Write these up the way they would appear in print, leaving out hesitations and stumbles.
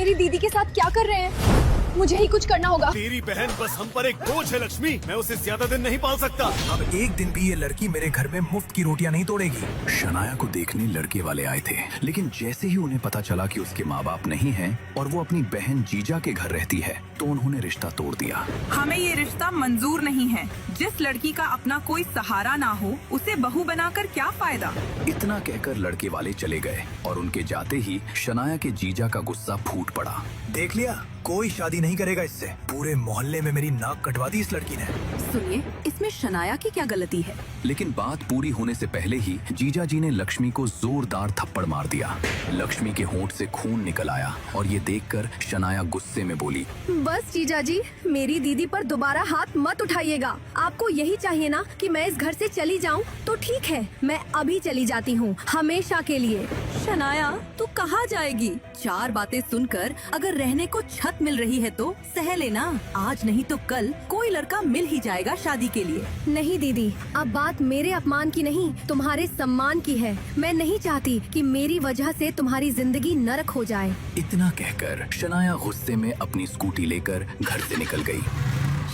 मेरी दीदी के साथ क्या कर रहे हैं? मुझे ही कुछ करना होगा। तेरी बहन बस हम पर एक बोझ है लक्ष्मी, मैं उसे ज्यादा दिन नहीं पाल सकता। अब एक दिन भी ये लड़की मेरे घर में मुफ्त की रोटियां नहीं तोड़ेगी। शनाया को देखने लड़के वाले आए थे, लेकिन जैसे ही उन्हें पता चला कि उसके माँ बाप नहीं हैं और वो अपनी बहन जीजा के घर रहती है, तो उन्होंने रिश्ता तोड़ दिया। हमें ये रिश्ता मंजूर नहीं है। जिस लड़की का अपना कोई सहारा ना हो, उसे बहू बनाकर क्या फायदा। इतना कहकर लड़के वाले चले गए और उनके जाते ही शनाया के जीजा का गुस्सा फूट पड़ा। देख लिया, कोई शादी नहीं करेगा इससे। पूरे मोहल्ले में मेरी नाक कटवा दी इस लड़की ने। सुनिए, इसमें शनाया की क्या गलती है? लेकिन बात पूरी होने से पहले ही जीजा जी ने लक्ष्मी को जोरदार थप्पड़ मार दिया। लक्ष्मी के होंठ से खून निकल आया और ये देखकर शनाया गुस्से में बोली, बस जीजा जी, मेरी दीदी पर दोबारा हाथ मत उठाइएगा। आपको यही चाहिए ना कि मैं इस घर से चली जाऊं? तो ठीक है, मैं अभी चली जाती हूं, हमेशा के लिए। शनाया, तू कहाँ जाएगी? 4 बातें सुनकर अगर रहने को छत मिल रही है तो सह लेना। आज नहीं तो कल कोई लड़का मिल ही जाएगा शादी के लिए। नहीं दीदी, अब बात मेरे अपमान की नहीं, तुम्हारे सम्मान की है। मैं नहीं चाहती कि मेरी वजह से तुम्हारी जिंदगी नरक हो जाए। इतना कहकर शनाया गुस्से में अपनी स्कूटी लेकर घर से निकल गई।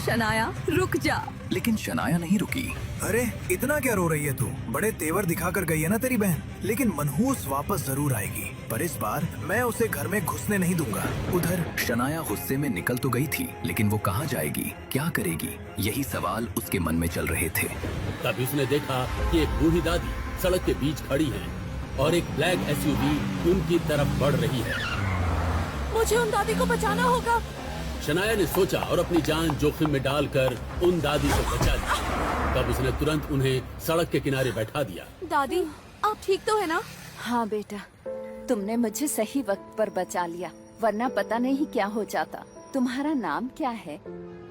शनाया, रुक जा। लेकिन शनाया नहीं रुकी। अरे इतना क्या रो रही है तू? बड़े तेवर दिखा कर गई है ना तेरी बहन, लेकिन मनहूस वापस जरूर आएगी, पर इस बार मैं उसे घर में घुसने नहीं दूंगा। उधर शनाया गुस्से में निकल तो गई थी, लेकिन वो कहाँ जाएगी, क्या करेगी, यही सवाल उसके मन में चल रहे थे। तभी उसने देखा कि एक बूढ़ी दादी सड़क के बीच खड़ी है और एक ब्लैक एसयूवी उनकी तरफ बढ़ रही है। मुझे उन दादी को बचाना होगा। शनाया ने सोचा और अपनी जान जोखिम में डालकर उन दादी को बचा लिया। तब उसने तुरंत उन्हें सड़क के किनारे बैठा दिया। दादी, आप ठीक तो है ना? हाँ बेटा, तुमने मुझे सही वक्त पर बचा लिया, वरना पता नहीं क्या हो जाता। तुम्हारा नाम क्या है?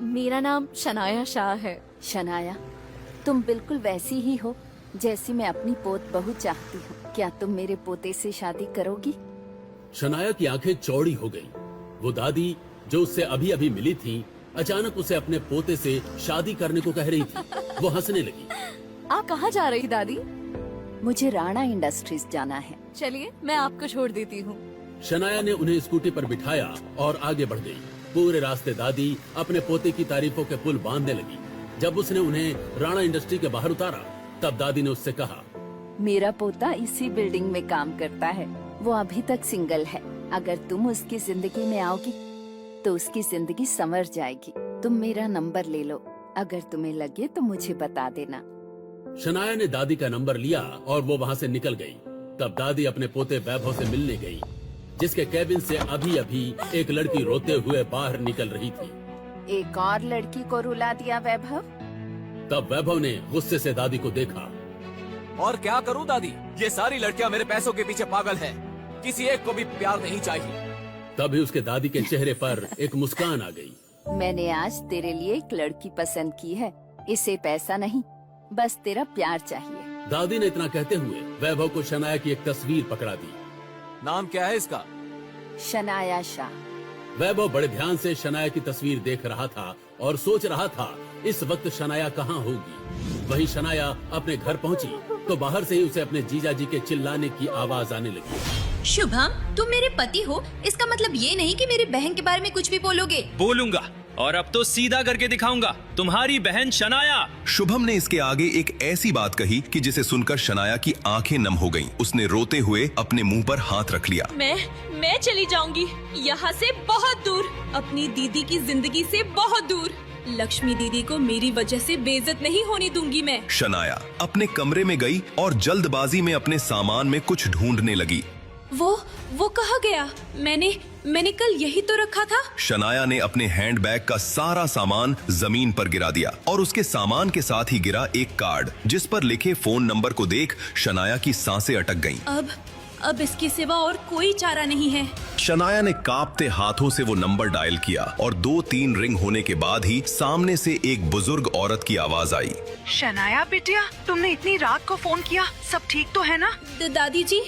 मेरा नाम शनाया शाह है। शनाया, तुम बिल्कुल वैसी ही हो जैसी मैं अपनी पोत बहू चाहती हूँ। क्या तुम मेरे पोते से शादी करोगी? शनाया की आंखें चौड़ी हो गईं। वो दादी जो उससे अभी अभी मिली थी, अचानक उसे अपने पोते से शादी करने को कह रही थी। वो हंसने लगी। आप कहाँ जा रही दादी? मुझे राणा इंडस्ट्रीज जाना है। चलिए, मैं आपको छोड़ देती हूँ। शनाया ने उन्हें स्कूटी पर बिठाया और आगे बढ़ गई। पूरे रास्ते दादी अपने पोते की तारीफों के पुल बांधने लगी। जब उसने उन्हें राणा इंडस्ट्री के बाहर उतारा, तब दादी ने उससे कहा, मेरा पोता इसी बिल्डिंग में काम करता है। वो अभी तक सिंगल है। अगर तुम उसकी जिंदगी में आओगी तो उसकी जिंदगी संवर जाएगी। तुम मेरा नंबर ले लो, अगर तुम्हें लगे तो मुझे बता देना। शनाया ने दादी का नंबर लिया और वो वहाँ से निकल गई। तब दादी अपने पोते वैभव से मिलने गई, जिसके कैबिन से अभी अभी एक लड़की रोते हुए बाहर निकल रही थी। एक और लड़की को रुला दिया वैभव? तब वैभव ने गुस्से से दादी को देखा। और क्या करूं दादी, ये सारी लड़कियां मेरे पैसों के पीछे पागल हैं। किसी एक को भी प्यार नहीं चाहिए। तभी उसके दादी के चेहरे पर एक मुस्कान आ गई। मैंने आज तेरे लिए एक लड़की पसंद की है। इसे पैसा नहीं, बस तेरा प्यार चाहिए। दादी ने इतना कहते हुए वैभव को शनाया की एक तस्वीर पकड़ा दी। नाम क्या है इसका? शनाया शाह। वैभव बड़े ध्यान से शनाया की तस्वीर देख रहा था और सोच रहा था इस वक्त शनाया कहाँ होगी। वहीं शनाया अपने घर पहुंची तो बाहर से ही उसे अपने जीजा जी के चिल्लाने की आवाज आने लगी। शुभम, तुम मेरे पति हो, इसका मतलब ये नहीं कि मेरी बहन के बारे में कुछ भी बोलोगे। बोलूंगा, और अब तो सीधा करके दिखाऊंगा। तुम्हारी बहन शनाया। शुभम ने इसके आगे एक ऐसी बात कही कि जिसे सुनकर शनाया की आंखें नम हो गईं। उसने रोते हुए अपने मुंह पर हाथ रख लिया। मैं चली जाऊंगी यहाँ से बहुत दूर, अपनी दीदी की जिंदगी से बहुत दूर। लक्ष्मी दीदी को मेरी वजह से बेइज्जत नहीं होने दूंगी मैं। शनाया अपने कमरे में गई और जल्दबाजी में अपने सामान में कुछ ढूंढने लगी। वो कहाँ गया? मैंने कल यही तो रखा था। शनाया ने अपने हैंडबैग का सारा सामान जमीन पर गिरा दिया और उसके सामान के साथ ही गिरा एक कार्ड, जिस पर लिखे फोन नंबर को देख शनाया की सांसें अटक गईं। अब इसके सिवा और कोई चारा नहीं है। शनाया ने कांपते हाथों से वो नंबर डायल किया और 2-3 रिंग होने के बाद ही सामने से एक बुजुर्ग औरत की आवाज आई। शनाया बिटिया, तुमने इतनी रात को फोन किया, सब ठीक तो है ना? दादी जी,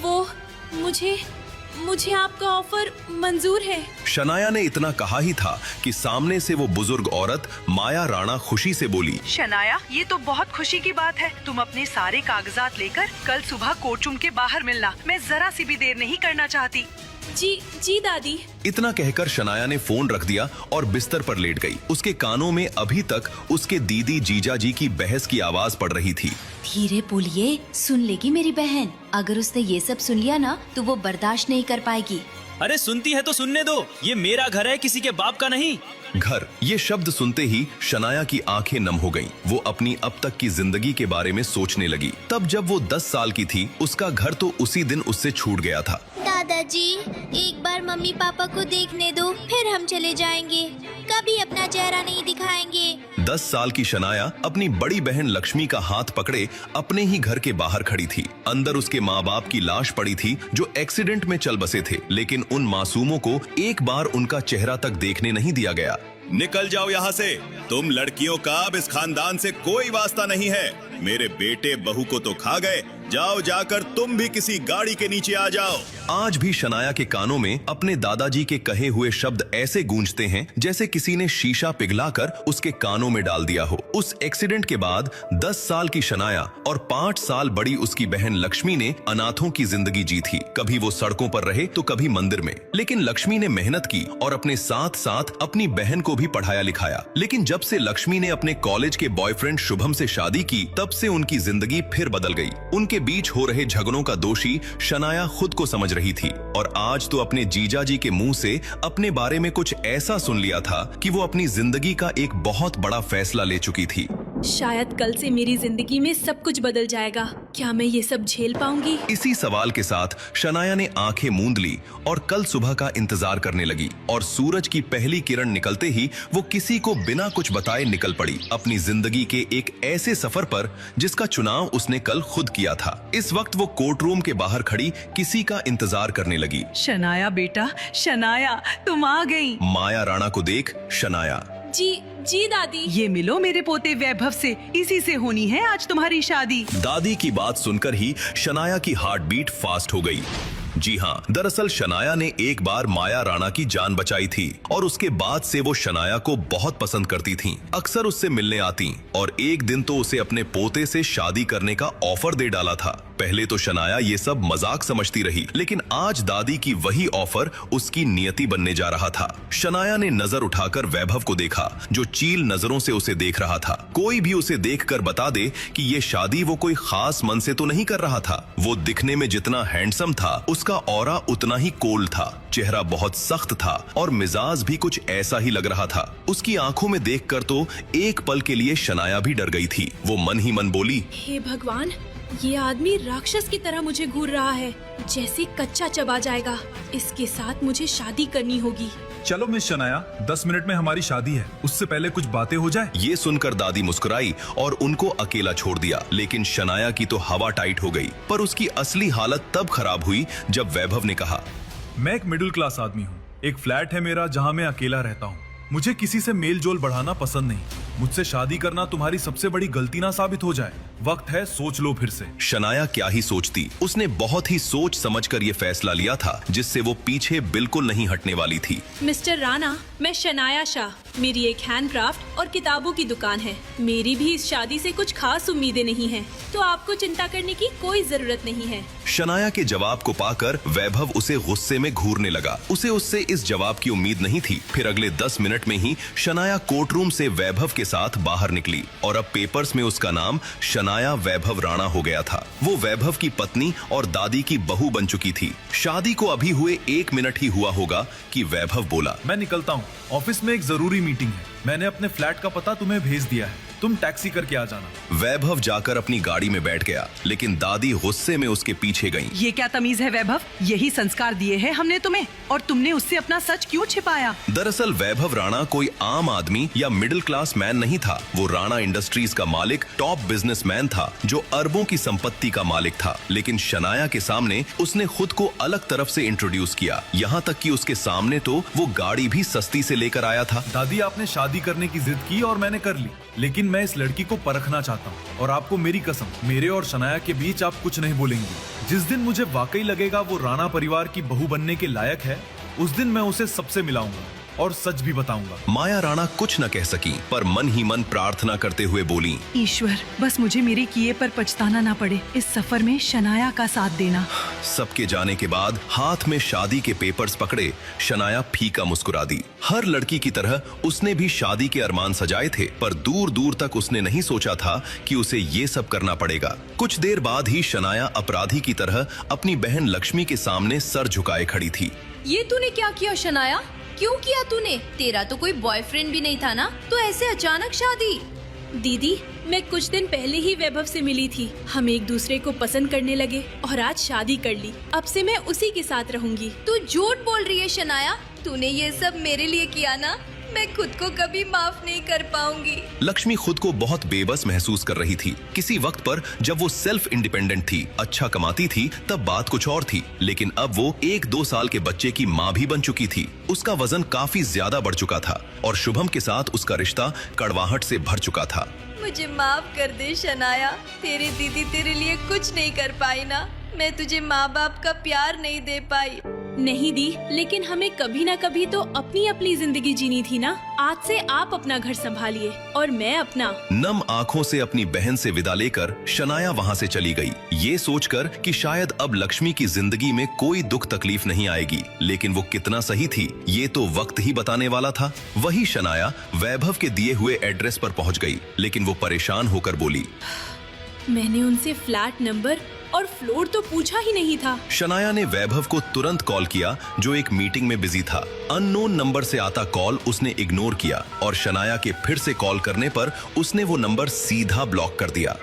वो मुझे आपका ऑफर मंजूर है। शनाया ने इतना कहा ही था कि सामने से वो बुजुर्ग औरत माया राणा खुशी से बोली, शनाया, ये तो बहुत खुशी की बात है। तुम अपने सारे कागजात लेकर कल सुबह कोर्ट रूम के बाहर मिलना। मैं जरा सी भी देर नहीं करना चाहती। जी जी दादी। इतना कहकर शनाया ने फोन रख दिया और बिस्तर पर लेट गई। उसके कानों में अभी तक उसके दीदी जीजा जी की बहस की आवाज पड़ रही थी। धीरे बोलिए, सुन लेगी मेरी बहन। अगर उसने ये सब सुन लिया ना तो वो बर्दाश्त नहीं कर पाएगी। अरे सुनती है तो सुनने दो, ये मेरा घर है, किसी के बाप का नहीं। घर, ये शब्द सुनते ही शनाया की आंखें नम हो गईं। वो अपनी अब तक की जिंदगी के बारे में सोचने लगी। तब जब वो 10 साल की थी, उसका घर तो उसी दिन उससे छूट गया था। दादाजी, एक बार मम्मी पापा को देखने दो, फिर हम चले जाएंगे। कभी अपना चेहरा नहीं दिखाएंगे। 10 साल की शनाया अपनी बड़ी बहन लक्ष्मी का हाथ पकड़े अपने ही घर के बाहर खड़ी थी। अंदर उसके माँ बाप की लाश पड़ी थी जो एक्सीडेंट में चल बसे थे, लेकिन उन मासूमों को एक बार उनका चेहरा तक देखने नहीं दिया गया। निकल जाओ यहाँ से। तुम लड़कियों का अब इस खानदान से कोई वास्ता नहीं है। मेरे बेटे बहू को तो खा गए, जाओ जाकर तुम भी किसी गाड़ी के नीचे आ जाओ। आज भी शनाया के कानों में अपने दादाजी के कहे हुए शब्द ऐसे गूंजते हैं जैसे किसी ने शीशा पिघलाकर उसके कानों में डाल दिया हो। उस एक्सीडेंट के बाद 10 साल की शनाया और 5 साल बड़ी उसकी बहन लक्ष्मी ने अनाथों की जिंदगी जी थी। कभी वो सड़कों पर रहे तो कभी मंदिर में, लेकिन लक्ष्मी ने मेहनत की और अपने साथ साथ अपनी बहन को भी पढ़ाया लिखाया। लेकिन जब से लक्ष्मी ने अपने कॉलेज के बॉयफ्रेंड शुभम से शादी की, तब से उनकी जिंदगी फिर बदल गई। उनके बीच हो रहे झगड़ों का दोषी शनाया खुद को समझ रही थी और आज तो अपने जीजा जी के मुंह से अपने बारे में कुछ ऐसा सुन लिया था कि वो अपनी जिंदगी का एक बहुत बड़ा फैसला ले चुकी थी। शायद कल से मेरी जिंदगी में सब कुछ बदल जाएगा। क्या मैं ये सब झेल पाऊंगी? इसी सवाल के साथ शनाया ने आंखें मूंद ली और कल सुबह का इंतजार करने लगी। और सूरज की पहली किरण निकलते ही वो किसी को बिना कुछ बताए निकल पड़ी अपनी जिंदगी के एक ऐसे सफर पर जिसका चुनाव उसने कल खुद किया था। इस वक्त वो कोर्ट रूम के बाहर खड़ी किसी का इंतजार करने लगी। शनाया बेटा, शनाया तुम आ गई। माया राणा को देख शनाया, जी जी दादी। ये मिलो मेरे पोते वैभव से, इसी से होनी है आज तुम्हारी शादी। दादी की बात सुनकर ही शनाया की हार्ट बीट फास्ट हो गई। जी हाँ, दरअसल शनाया ने एक बार माया राणा की जान बचाई थी और उसके बाद से वो शनाया को बहुत पसंद करती थीं। अक्सर उससे मिलने आती और एक दिन तो उसे अपने पोते से शादी करने का ऑफर दे डाला था। पहले तो शनाया ये सब मजाक समझती रही, लेकिन आज दादी की वही ऑफर उसकी नियति बनने जा रहा था। शनाया ने नजर उठाकर वैभव को देखा जो चील नजरों से उसे देख रहा था। कोई भी उसे देखकर बता दे कि ये शादी वो कोई खास मन से तो नहीं कर रहा था। वो दिखने में जितना हैंडसम था, उसका ऑरा उतना ही कोल्ड था। चेहरा बहुत सख्त था और मिजाज भी कुछ ऐसा ही लग रहा था। उसकी आंखों में देखकर तो एक पल के लिए शनाया भी डर गई थी। वो मन ही मन बोली, हे भगवान, ये आदमी राक्षस की तरह मुझे घूर रहा है, जैसे कच्चा चबा जाएगा। इसके साथ मुझे शादी करनी होगी। चलो मिस शनाया, 10 मिनट में हमारी शादी है, उससे पहले कुछ बातें हो जाए। ये सुनकर दादी मुस्कुराई और उनको अकेला छोड़ दिया। लेकिन शनाया की तो हवा टाइट हो गई। पर उसकी असली हालत तब खराब हुई जब वैभव ने कहा, मैं एक मिडिल क्लास आदमी हूँ। एक फ्लैट है मेरा जहाँ मैं अकेला रहता हूँ। मुझे किसी से मेल जोल बढ़ाना पसंद नहीं। मुझसे शादी करना तुम्हारी सबसे बड़ी गलती ना साबित हो जाए। वक्त है, सोच लो फिर से। शनाया क्या ही सोचती, उसने बहुत ही सोच समझकर ये फैसला लिया था जिससे वो पीछे बिल्कुल नहीं हटने वाली थी। मिस्टर राणा, मैं शनाया शाह। मेरी एक हैंडक्राफ्ट और किताबों की दुकान है। मेरी भी इस शादी से कुछ खास उम्मीदें नहीं हैं, तो आपको चिंता करने की कोई जरूरत नहीं है। शनाया के जवाब को पाकर वैभव उसे गुस्से में घूरने लगा। उसे उससे इस जवाब की उम्मीद नहीं थी। फिर अगले 10 मिनट में ही शनाया कोर्ट रूम से वैभव के साथ बाहर निकली और अब पेपर्स में उसका नाम शनाया वैभव राणा हो गया था। वो वैभव की पत्नी और दादी की बहू बन चुकी थी। शादी को अभी हुए 1 मिनट ही हुआ होगा कि वैभव बोला, मैं निकलता हूँ, ऑफिस में एक जरूरी मीटिंग है। मैंने अपने फ्लैट का पता तुम्हें भेज दिया है, तुम टैक्सी करके आ जाना। वैभव जाकर अपनी गाड़ी में बैठ गया, लेकिन दादी गुस्से में उसके पीछे गईं। ये क्या तमीज है वैभव? यही संस्कार दिए हैं हमने तुम्हें, और तुमने उससे अपना सच क्यों छिपाया? दरअसल वैभव राणा कोई आम आदमी या मिडिल क्लास मैन नहीं था। वो राणा इंडस्ट्रीज का मालिक, टॉप बिजनेसमैन था जो अरबों की संपत्ति का मालिक था। लेकिन शनाया के सामने उसने खुद को अलग तरफ से इंट्रोड्यूस किया। यहाँ तक कि उसके सामने तो वो गाड़ी भी सस्ती से लेकर आया था। दादी, आपने शादी करने की जिद की और मैंने कर ली, लेकिन मैं इस लड़की को परखना चाहता हूँ और आपको मेरी कसम, मेरे और शनाया के बीच आप कुछ नहीं बोलेंगे। जिस दिन मुझे वाकई लगेगा वो राणा परिवार की बहू बनने के लायक है, उस दिन मैं उसे सबसे मिलाऊंगा और सच भी बताऊंगा। माया राणा कुछ न कह सकी, पर मन ही मन प्रार्थना करते हुए बोली, ईश्वर, बस मुझे मेरे किए पर पछताना ना पड़े। इस सफर में शनाया का साथ देना। सबके जाने के बाद हाथ में शादी के पेपर्स पकड़े शनाया फीका मुस्कुरा दी। हर लड़की की तरह उसने भी शादी के अरमान सजाए थे, पर दूर दूर तक उसने नहीं सोचा था कि उसे ये सब करना पड़ेगा। कुछ देर बाद ही शनाया अपराधी की तरह अपनी बहन लक्ष्मी के सामने सर झुकाए खड़ी थी। ये तूने क्या किया शनाया? क्यों किया तूने? तेरा तो कोई बॉयफ्रेंड भी नहीं था ना, तो ऐसे अचानक शादी? दीदी, मैं कुछ दिन पहले ही वैभव से मिली थी। हम एक दूसरे को पसंद करने लगे और आज शादी कर ली। अब से मैं उसी के साथ रहूंगी। तू झूठ बोल रही है शनाया। तूने ये सब मेरे लिए किया ना, मैं खुद को कभी माफ नहीं कर पाऊंगी। लक्ष्मी खुद को बहुत बेबस महसूस कर रही थी। किसी वक्त पर जब वो सेल्फ इंडिपेंडेंट थी, अच्छा कमाती थी, तब बात कुछ और थी। लेकिन अब वो 1-2 साल के बच्चे की माँ भी बन चुकी थी। उसका वजन काफी ज्यादा बढ़ चुका था और शुभम के साथ उसका रिश्ता कड़वाहट से भर चुका था। मुझे माफ कर दे शनाया। तेरी दीदी तेरे लिए कुछ नहीं कर पाई ना। मैं तुझे माँ बाप का प्यार नहीं दे पाई। नहीं दी, लेकिन हमें कभी ना कभी तो अपनी अपनी जिंदगी जीनी थी ना। आज से आप अपना घर संभालिए और मैं अपना। नम आंखों से अपनी बहन से विदा लेकर शनाया वहां से चली गई, ये सोचकर कि शायद अब लक्ष्मी की जिंदगी में कोई दुख तकलीफ नहीं आएगी। लेकिन वो कितना सही थी, ये तो वक्त ही बताने वाला था। वही शनाया वैभव के दिए हुए एड्रेस पर पहुंच गई, लेकिन वो परेशान होकर बोली, मैंने उनसे फ्लैट नंबर और फ्लोर तो पूछा ही नहीं था। शनाया ने वैभव को तुरंत कॉल किया, जो एक मीटिंग में बिजी था। अननोन नंबर से आता कॉल उसने इग्नोर किया और शनाया के फिर से कॉल करने पर उसने वो नंबर सीधा ब्लॉक कर दिया।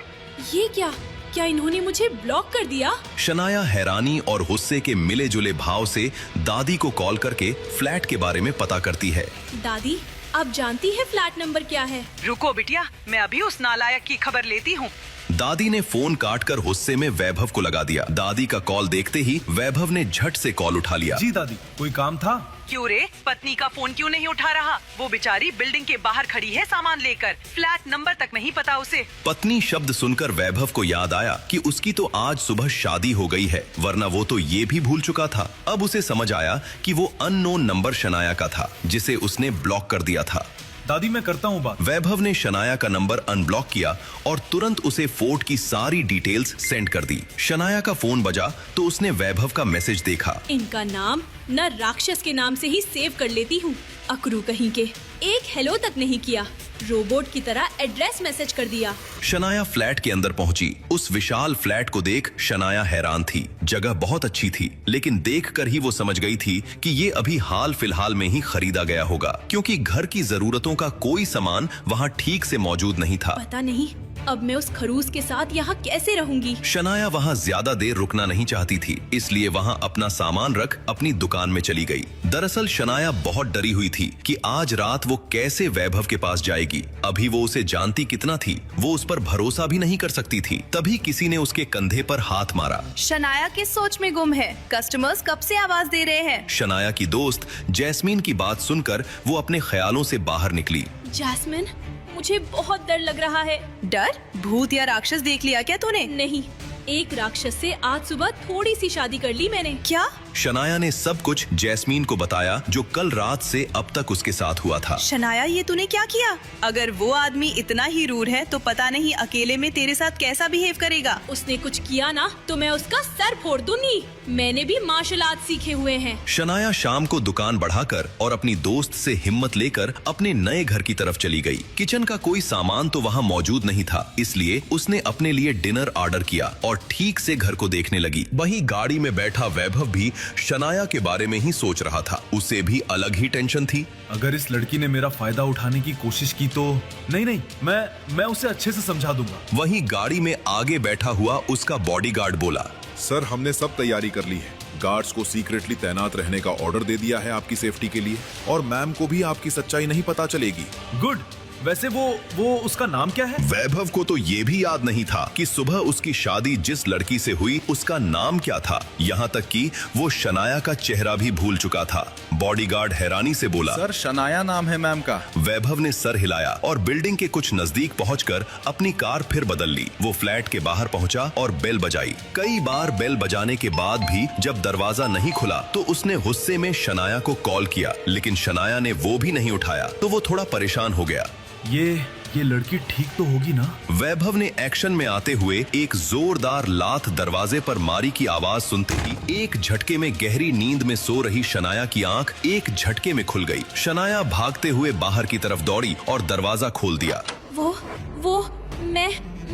ये क्या इन्होंने मुझे ब्लॉक कर दिया? शनाया हैरानी और गुस्से के मिले जुले भाव से दादी को कॉल करके फ्लैट के बारे में पता करती है। दादी, आप जानती है फ्लैट नंबर क्या है? रुको बिटिया, मैं अभी उस नालायक की खबर लेती हूँ। दादी ने फोन काटकर गुस्से में वैभव को लगा दिया। दादी का कॉल देखते ही वैभव ने झट से कॉल उठा लिया। जी दादी, कोई काम था? क्यों रे, पत्नी का फोन क्यों नहीं उठा रहा? वो बेचारी बिल्डिंग के बाहर खड़ी है सामान लेकर। फ्लैट नंबर तक नहीं पता उसे। पत्नी शब्द सुनकर वैभव को याद आया कि उसकी तो आज सुबह शादी हो गई है, वरना वो तो ये भी भूल चुका था। अब उसे समझ आया कि वो अननोन नंबर शनाया का था, जिसे उसने ब्लॉक कर दिया था। दादी, मैं करता हूँ बात। वैभव ने शनाया का नंबर अनब्लॉक किया और तुरंत उसे फोर्ट की सारी डिटेल्स सेंड कर दी। शनाया का फोन बजा तो उसने वैभव का मैसेज देखा। इनका नाम न राक्षस के नाम से ही सेव कर लेती हूँ। अकरू कहीं के, एक हेलो तक नहीं किया, रोबोट की तरह एड्रेस मैसेज कर दिया। शनाया फ्लैट के अंदर पहुंची। उस विशाल फ्लैट को देख शनाया हैरान थी। जगह बहुत अच्छी थी, लेकिन देखकर ही वो समझ गई थी कि ये अभी हाल फिलहाल में ही खरीदा गया होगा, क्योंकि घर की जरूरतों का कोई सामान वहाँ ठीक से मौजूद नहीं था। पता नहीं अब मैं उस खरूस के साथ यहाँ कैसे रहूंगी। शनाया वहाँ ज्यादा देर रुकना नहीं चाहती थी, इसलिए वहाँ अपना सामान रख अपनी दुकान में चली गई। दरअसल शनाया बहुत डरी हुई थी कि आज रात वो कैसे वैभव के पास जाएगी। अभी वो उसे जानती कितना थी, वो उस पर भरोसा भी नहीं कर सकती थी। तभी किसी ने उसके कंधे पर हाथ मारा। शनाया किस सोच में गुम है? कस्टमर्स कब से आवाज दे रहे हैं। शनाया की दोस्त जैस्मीन की बात सुनकर वो अपने ख्यालों से बाहर निकली। जैस्मिन, मुझे बहुत डर लग रहा है। डर? भूत या राक्षस देख लिया क्या तूने? नहीं, एक राक्षस से आज सुबह थोड़ी सी शादी कर ली मैंने। क्या? शनाया ने सब कुछ जैस्मीन को बताया, जो कल रात से अब तक उसके साथ हुआ था। शनाया, ये तूने क्या किया? अगर वो आदमी इतना ही रूड है तो पता नहीं अकेले में तेरे साथ कैसा बिहेव करेगा। उसने कुछ किया ना तो मैं उसका सर फोड़ दूंगी। मैंने भी मार्शल आर्ट सीखे हुए हैं। शनाया शाम को दुकान बढ़ाकर और अपनी दोस्त से हिम्मत लेकर अपने नए घर की तरफ चली गई। किचन का कोई सामान तो वहाँ मौजूद नहीं था, इसलिए उसने अपने लिए डिनर ऑर्डर किया और ठीक से घर को देखने लगी। वहीं गाड़ी में बैठा वैभव भी शनाया के बारे में ही सोच रहा था। उसे भी अलग ही टेंशन थी। अगर इस लड़की ने मेरा फायदा उठाने की कोशिश की तो नहीं, मैं उसे अच्छे से समझा दूंगा। वहीं गाड़ी में आगे बैठा हुआ उसका बॉडीगार्ड बोला, सर, हमने सब तैयारी कर ली है। गार्ड्स को सीक्रेटली तैनात रहने का ऑर्डर दे दिया है आपकी सेफ्टी के लिए, और मैम को भी आपकी सच्चाई नहीं पता चलेगी। गुड, वैसे वो उसका नाम क्या है? वैभव को तो ये भी याद नहीं था कि सुबह उसकी शादी जिस लड़की से हुई उसका नाम क्या था। यहाँ तक कि वो शनाया का चेहरा भी भूल चुका था। बॉडीगार्ड हैरानी से बोला, सर शनाया नाम है मैम का। वैभव ने सर हिलाया और बिल्डिंग के कुछ नजदीक पहुंचकर अपनी कार फिर बदल ली। वो फ्लैट के बाहर पहुंचा और बेल बजाई। कई बार बेल बजाने के बाद भी जब दरवाजा नहीं खुला तो उसने गुस्से में शनाया को कॉल किया, लेकिन शनाया ने वो भी नहीं उठाया तो वो थोड़ा परेशान हो गया। ये लड़की ठीक तो होगी ना? वैभव ने एक्शन में आते हुए एक जोरदार लात दरवाजे पर मारी की आवाज सुनते ही एक झटके में गहरी नींद में सो रही शनाया की आंख एक झटके में खुल गई। शनाया भागते हुए बाहर की तरफ दौड़ी और दरवाजा खोल दिया। वो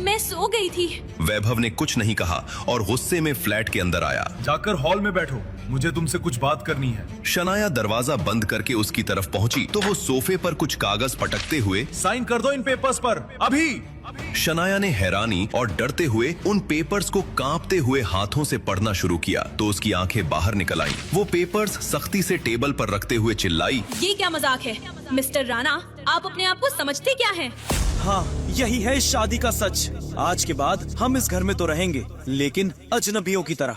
मैं सो गई थी। वैभव ने कुछ नहीं कहा और गुस्से में फ्लैट के अंदर आया। जाकर हॉल में बैठो, मुझे तुमसे कुछ बात करनी है। शनाया दरवाजा बंद करके उसकी तरफ पहुंची तो वो सोफे पर कुछ कागज पटकते हुए, साइन कर दो इन पेपर्स पर अभी। शनाया ने हैरानी और डरते हुए उन पेपर्स को कांपते हुए हाथों से पढ़ना शुरू किया तो उसकी आंखें बाहर निकल आईं। वो पेपर्स सख्ती से टेबल पर रखते हुए चिल्लाई, ये क्या मजाक है? मिस्टर राणा, आप अपने आप को समझते क्या हैं? हाँ, यही है इस शादी का सच। आज के बाद हम इस घर में तो रहेंगे, लेकिन अजनबियों की तरह।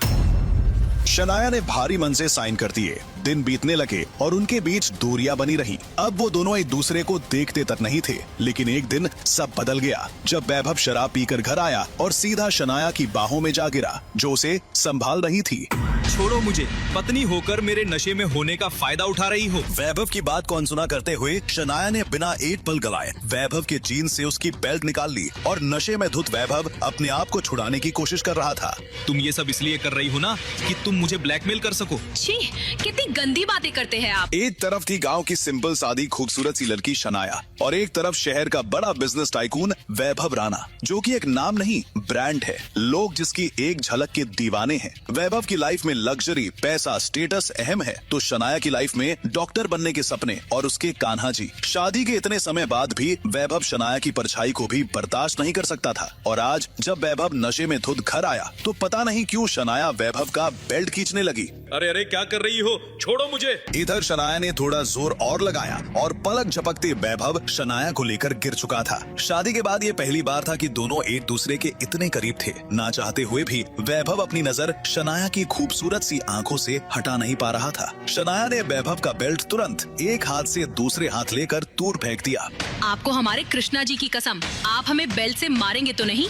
शनाया ने भारी मन से साइन कर दिए। दिन बीतने लगे और उनके बीच दूरियां बनी रही। अब वो दोनों एक दूसरे को देखते तक नहीं थे, लेकिन एक दिन सब बदल गया जब वैभव शराब पीकर घर आया और सीधा शनाया की बाहों में जा गिरा जो उसे संभाल रही थी। छोड़ो मुझे, पत्नी होकर मेरे नशे में होने का फायदा उठा रही हो। वैभव की बात को अनसुना करते हुए शनाया ने बिना एक पल गवाए वैभव के जीन्स से उसकी बेल्ट निकाल ली और नशे में धुत वैभव अपने आप को छुड़ाने की कोशिश कर रहा था। तुम ये सब इसलिए कर रही हो ना कि तुम मुझे ब्लैकमेल कर सको। छी, कितनी गंदी बातें करते हैं आप। एक तरफ थी गांव की सिंपल सादी खूबसूरत सी लड़की शनाया और एक तरफ शहर का बड़ा बिजनेस टाइकून वैभव राणा, जो कि एक नाम नहीं ब्रांड है। लोग जिसकी एक झलक के दीवाने हैं। वैभव की लाइफ में लग्जरी, पैसा, स्टेटस अहम है तो शनाया की लाइफ में डॉक्टर बनने के सपने और उसके कान्हा जी। शादी के इतने समय बाद भी वैभव शनाया की परछाई को भी बर्दाश्त नहीं कर सकता था और आज जब वैभव नशे में धुत घर आया तो पता नहीं क्यों शनाया वैभव का बेल्ट खींचने लगी। अरे क्या कर रही हो? छोड़ो मुझे। इधर शनाया ने थोड़ा जोर और लगाया और पलक झपकते वैभव शनाया को लेकर गिर चुका था। शादी के बाद ये पहली बार था कि दोनों एक दूसरे के इतने करीब थे। ना चाहते हुए भी वैभव अपनी नजर शनाया की खूबसूरत सी आंखों से हटा नहीं पा रहा था। शनाया ने वैभव का बेल्ट तुरंत एक हाथ से दूसरे हाथ लेकर दूर फेंक दिया। आपको हमारे कृष्णा जी की कसम, आप हमें बेल्ट से मारेंगे तो नहीं?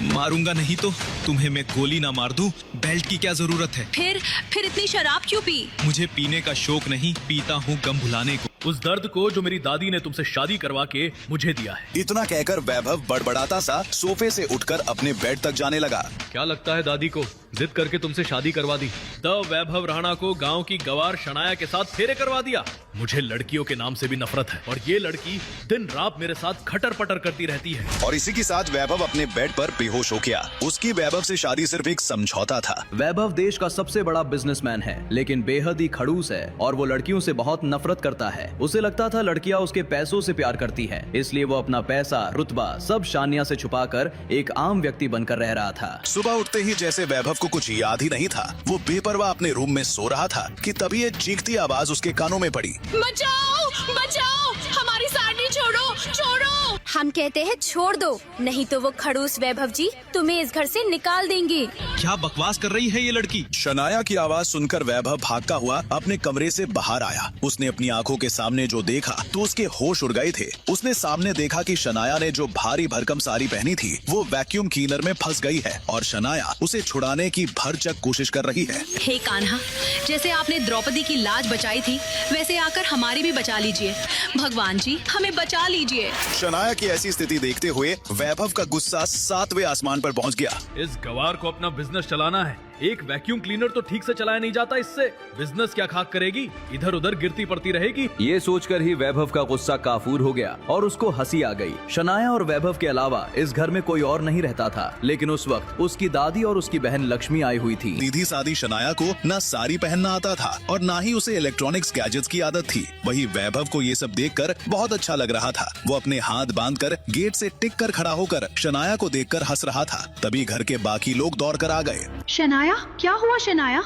मारूंगा नहीं तो तुम्हें मैं गोली ना मार दूं। बेल्ट की क्या जरूरत है? फिर इतनी शराब क्यों पी? मुझे पीने का शौक नहीं, पीता हूँ गम भुलाने को। उस दर्द को जो मेरी दादी ने तुमसे शादी करवा के मुझे दिया है। इतना कहकर वैभव बड़बड़ाता सा सोफे से उठकर अपने बेड तक जाने लगा। क्या लगता है दादी को जिद करके तुमसे शादी करवा दी? तब वैभव राणा को गांव की गवार शनाया के साथ फेरे करवा दिया। मुझे लड़कियों के नाम से भी नफरत है और ये लड़की दिन रात मेरे साथ खटर पटर करती रहती है। और इसी के साथ वैभव अपने बेड पर बेहोश हो गया। उसकी वैभव से शादी सिर्फ एक समझौता था। वैभव देश का सबसे बड़ा बिजनेसमैन है, लेकिन बेहद ही खड़ूस है और वो लड़कियों से बहुत नफरत करता है। उसे लगता था लड़कियां उसके पैसों से प्यार करती है, इसलिए वो अपना पैसा, रुतबा सब शानिया से छुपाकर एक आम व्यक्ति बनकर रह रहा था। सुबह उठते ही जैसे वैभव को कुछ याद ही नहीं था, वो बेपरवाह अपने रूम में सो रहा था कि तभी एक चीखती आवाज उसके कानों में पड़ी। बचाओ, बचाओ, हमारी साड़ी छोड़ो, छोड़ो। हम कहते हैं छोड़ दो, नहीं तो वो खड़ूस वैभव जी तुम्हें इस घर से निकाल देंगे। क्या बकवास कर रही है ये लड़की? शनाया की आवाज सुनकर वैभव भागता हुआ अपने कमरे से बाहर आया। उसने अपनी आंखों के सामने जो देखा तो उसके होश उड़ गए थे। उसने सामने देखा कि शनाया ने जो भारी भरकम साड़ी पहनी थी वो वैक्यूम क्लीनर में फंस गई है और शनाया उसे छुड़ाने की भरचक कोशिश कर रही है। हे कान्हा, जैसे आपने द्रौपदी की लाज बचाई थी वैसे आकर हमारी भी बचा लीजिए। भगवान जी हमें बचा लीजिए। शनाया की ऐसी स्थिति देखते हुए वैभव का गुस्सा 7वें आसमान पर पहुंच गया। इस गवार को अपना बिजनेस चलाना है, एक वैक्यूम क्लीनर तो ठीक से चलाया नहीं जाता, इससे बिजनेस क्या खाक करेगी, इधर उधर गिरती पड़ती रहेगी। ये सोचकर ही वैभव का गुस्सा काफूर हो गया और उसको हंसी आ गई। शनाया और वैभव के अलावा इस घर में कोई और नहीं रहता था, लेकिन उस वक्त उसकी दादी और उसकी बहन लक्ष्मी आई हुई थी। सीधी सादी शनाया को न साड़ी पहनना आता था और न ही उसे इलेक्ट्रॉनिक्स गैजेट्स की आदत थी। वही वैभव को ये सब देखकर बहुत अच्छा लग रहा था। वो अपने हाथ बांधकर गेट से टिक कर खड़ा होकर शनाया को देखकर हंस रहा था। तभी घर के बाकी लोग दौड़ कर आ गए। शनाया, क्या हुआ शनाया?